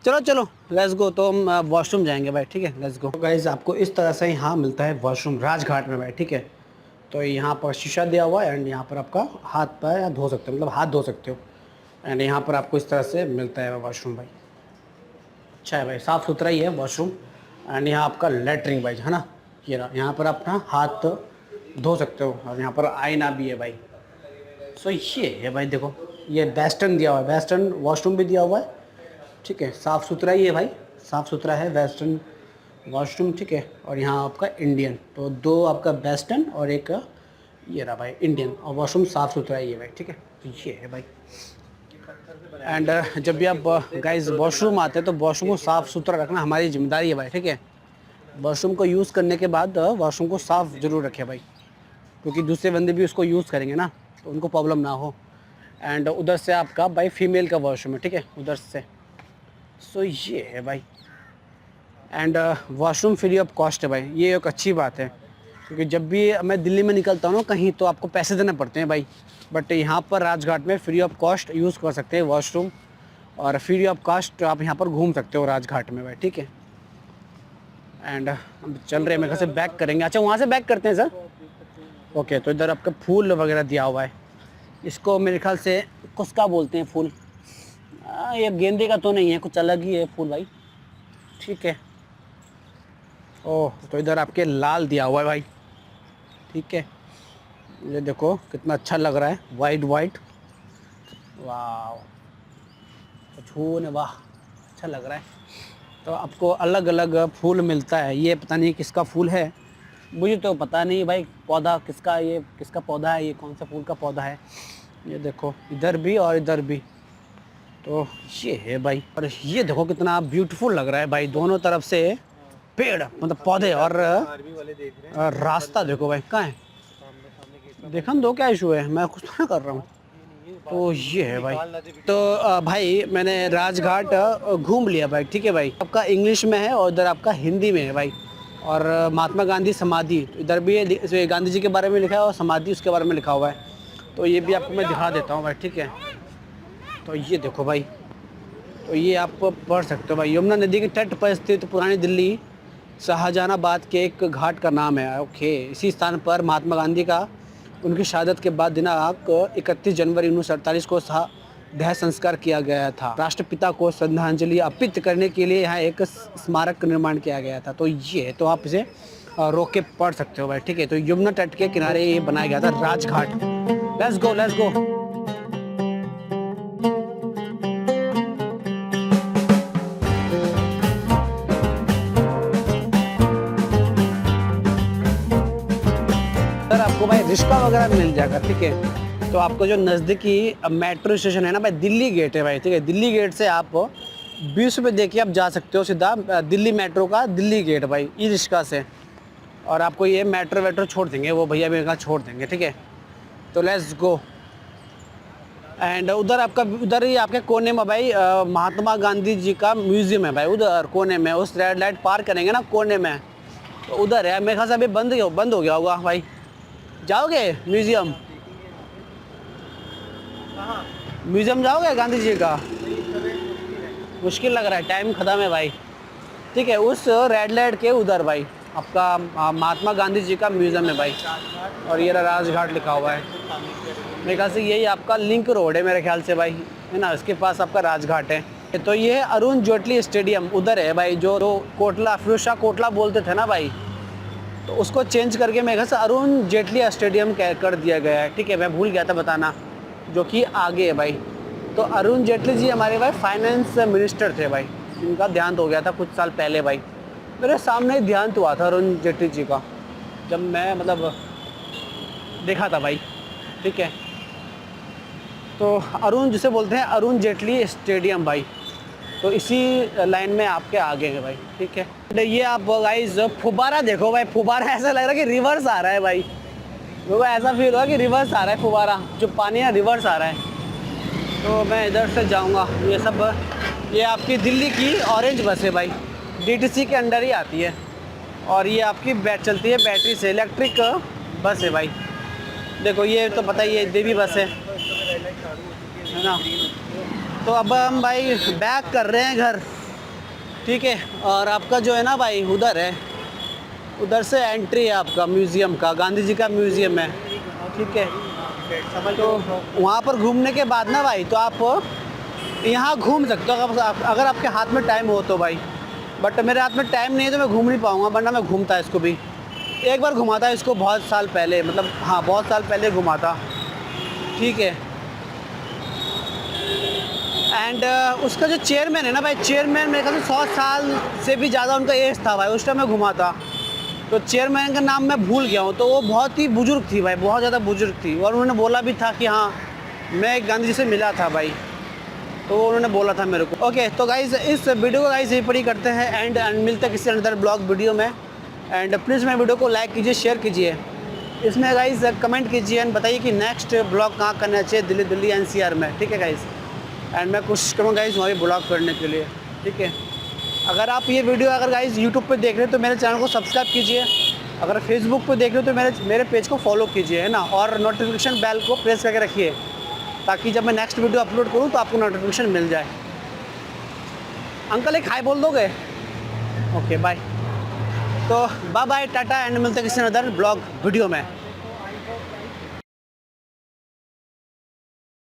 A: चलो लेट्स गो। तो हम वॉशरूम जाएंगे भाई, ठीक है, लेट्स गो। गाइस आपको इस तरह से यहाँ मिलता है वॉशरूम राजघाट में भाई, ठीक है। तो यहाँ पर शीशा दिया हुआ है एंड यहाँ पर आपका हाथ पैर धो सकते हो, मतलब हाथ धो सकते हो। एंड यहाँ पर आपको इस तरह से मिलता है वॉशरूम भाई। अच्छा है भाई, साफ़ सुथरा ही है वॉशरूम। एंड यहाँ आपका लेटरिन भाई है ना, ये रहा। यहाँ पर अपना हाथ धो सकते हो और यहाँ पर आईना भी है भाई। सो ये है भाई, देखो ये वेस्टर्न दिया हुआ है, वेस्टर्न वॉशरूम भी दिया हुआ है। ठीक है, साफ़ सुथरा ही है भाई, साफ़ सुथरा है वेस्टर्न वॉशरूम। ठीक है, और यहाँ आपका इंडियन, तो 2 आपका वेस्टर्न और एक ये रहा भाई इंडियन। और वॉशरूम साफ़ सुथरा ही है भाई। ठीक है, तो ये है भाई। एंड जब भी आप गाइस वॉशरूम आते हैं तो वॉशरूम को साफ़ सुथरा रखना हमारी जिम्मेदारी है भाई। ठीक है, वॉशरूम को यूज़ करने के बाद वॉशरूम को साफ़ ज़रूर रखें भाई, क्योंकि दूसरे बंदे भी उसको यूज़ करेंगे ना, तो उनको प्रॉब्लम ना हो। एंड उधर से आपका भाई फीमेल का वॉशरूम है। ठीक है, उधर से। सो ये है भाई। And washroom free of cost है भाई, ये एक अच्छी बात है, क्योंकि जब भी मैं दिल्ली में निकलता हूँ कहीं तो आपको पैसे देने पड़ते हैं भाई। बट यहाँ पर राजघाट में फ्री ऑफ कॉस्ट यूज़ कर सकते हैं वॉशरूम, और फ्री ऑफ कॉस्ट आप यहाँ पर घूम सकते हो राजघाट में भाई। ठीक है, एंड हम चल रहे हैं, मेरे घर से बैक करेंगे। अच्छा, वहाँ से बैक करते हैं सर? ओके, तो इधर आपका फूल वगैरह दिया हुआ है, इसको मेरे ख्याल से कुस्का बोलते हैं फूल। ये गेंदे का तो नहीं है, कुछ अलग ही है फूल भाई। ठीक है, ओह, तो इधर आपके लाल दिया हुआ है भाई। ठीक है, ये देखो कितना अच्छा लग रहा है, वाइट वाइट, वाह छूने, वाह अच्छा लग रहा है। तो आपको अलग अलग फूल मिलता है। ये पता नहीं किसका फूल है, मुझे तो पता नहीं भाई, पौधा किसका, ये किसका पौधा है, ये कौन सा फूल का पौधा है। ये देखो इधर भी और इधर भी, तो ये है भाई। और ये देखो कितना ब्यूटीफुल लग रहा है भाई, दोनों तरफ से पेड़ मतलब पौधे, और रास्ता देखो भाई। कहाँ है, देखा दो, क्या इशू है, मैं कुछ तो कर रहा हूँ। तो ये है भाई। तो भाई मैंने राजघाट घूम लिया भाई। ठीक है भाई, आपका इंग्लिश में है और इधर आपका हिंदी में है भाई। और महात्मा गांधी समाधि इधर भी है, गांधी जी के बारे में लिखा है और समाधि उसके बारे में लिखा हुआ है। तो ये भी आपको मैं दिखा देता हूँ भाई। ठीक है, तो ये देखो भाई, तो ये आप पढ़ सकते हो भाई। यमुना नदी के तट पर स्थित पुरानी दिल्ली शाहजहानाबाद के एक घाट का नाम है। ओके, इसी स्थान पर महात्मा गांधी का उनकी शहादत के बाद दिनांक 31 जनवरी 1948 को देह संस्कार किया गया था। राष्ट्रपिता को श्रद्धांजलि अर्पित करने के लिए यहाँ एक स्मारक का निर्माण किया गया था। तो ये है, तो आप इसे रोक के पढ़ सकते हो भाई। ठीक है, तो यमुना तट के किनारे ये बनाया गया था Rajghat. Let's go, let's go. आपको भाई रिक्शा वगैरह मिल जाएगा। ठीक है, तो आपको जो नज़दीकी मेट्रो स्टेशन है ना भाई, दिल्ली गेट है भाई। ठीक है, दिल्ली गेट से आप 20 रुपये दे के आप जा सकते हो सीधा दिल्ली मेट्रो का दिल्ली गेट भाई, ई रिक्शा से। और आपको ये मेट्रो छोड़ देंगे, वो भैया मेरे कहाँ छोड़ देंगे। ठीक है, तो लेट्स गो। एंड उधर ही आपके कोने में भाई महात्मा गांधी जी का म्यूज़ियम है भाई, उधर कोने में। उस रेड लाइट पार करेंगे ना कोने में, तो उधर है। मेरे ख्याल से अभी बंद हो गया होगा भाई। जाओगे म्यूज़ियम? म्यूज़ियम जाओगे गांधी जी का? मुश्किल लग रहा है, टाइम ख़त्म है भाई। ठीक है, उस रेड लाइट के उधर भाई आपका महात्मा गांधी जी का म्यूज़ियम है भाई। और ये राजघाट लिखा हुआ है। मेरे ख्याल से यही आपका लिंक रोड है मेरे ख्याल से भाई, है ना, इसके पास आपका राजघाट है। तो ये अरुण जेटली स्टेडियम उधर है भाई, जो कोटला, फिरोज शाह कोटला बोलते थे ना भाई, तो उसको चेंज करके मेरे ख्याल से अरुण जेटली स्टेडियम कर दिया गया है। ठीक है, मैं भूल गया था बताना, जो कि आगे है भाई। तो अरुण जेटली जी हमारे भाई फाइनेंस मिनिस्टर थे भाई, इनका देहांत हो गया था कुछ साल पहले भाई। मेरे सामने ही देहांत हुआ था अरुण जेटली जी का, जब मैं मतलब देखा था भाई। ठीक है, तो अरुण जिसे बोलते हैं अरुण जेटली स्टेडियम भाई, तो इसी लाइन में आपके आगे है भाई। ठीक है, ये आप गाइस फुब्बारा देखो भाई, फुब्बारा ऐसा लग रहा है कि रिवर्स आ रहा है भाई। लोगों को ऐसा फील हुआ कि रिवर्स आ रहा है फुब्बारा, जो पानी है रिवर्स आ रहा है। तो मैं इधर से जाऊंगा। ये आपकी दिल्ली की ऑरेंज बस है भाई, डीटीसी के अंडर ही आती है। और ये आपकी चलती है बैटरी से, इलेक्ट्रिक बस है भाई। देखो ये तो पता ही है, देवी बस है ना। तो अब हम भाई बैक कर रहे हैं घर। ठीक है, और आपका जो है ना भाई उधर है उधर से एंट्री है आपका म्यूज़ियम का, गांधी जी का म्यूज़ियम है, ठीक है। तो वहाँ पर घूमने के बाद ना भाई, तो आप यहाँ घूम सकते हो अगर आपके हाथ में टाइम हो तो भाई। बट मेरे हाथ में टाइम नहीं है तो मैं घूम नहीं पाऊँगा, वरना मैं घूमता इसको भी। एक बार घुमा था इसको बहुत साल पहले, मतलब हाँ बहुत साल पहले घुमा था, ठीक है। एंड उसका जो चेयरमैन है ना भाई, चेयरमैन मेरे ख्याल से 100 साल से भी ज़्यादा उनका एज था भाई, उस टाइम मैं घुमा था। तो चेयरमैन का नाम मैं भूल गया हूँ, तो वो बहुत ही बुजुर्ग थी भाई, बहुत ज़्यादा बुजुर्ग थी। और उन्होंने बोला भी था कि हाँ मैं गांधी जी से मिला था भाई, तो उन्होंने बोला था मेरे को। ओके तो गाइज़ इस वीडियो को गाइज़ यही पड़ी करते हैं एंड मिलते हैं किसी अनदर ब्लॉग वीडियो में। एंड प्लीज़ मेरे वीडियो को लाइक कीजिए, शेयर कीजिए, इसमें गाइज़ कमेंट कीजिए एंड बताइए कि नेक्स्ट ब्लॉग कहाँ करना चाहिए, दिल्ली NCR में, ठीक है गाइज़। एंड मैं कोशिश करूँगा गाइज़ वहाँ भी ब्लॉग करने के लिए, ठीक है। अगर आप ये वीडियो अगर गाइज़ यूट्यूब पे देख रहे हो तो मेरे चैनल को सब्सक्राइब कीजिए, अगर फेसबुक पे देख रहे हो तो मेरे पेज को फॉलो कीजिए, है ना। और नोटिफिकेशन बेल को प्रेस करके रखिए, ताकि जब मैं नेक्स्ट वीडियो अपलोड करूँ तो आपको नोटिफिकेशन मिल जाए। अंकल एक हाय बोल दोगे? Okay bye. तो बाय बाय, टाटा एंड मिलते हैं किसी अदर ब्लॉग वीडियो में।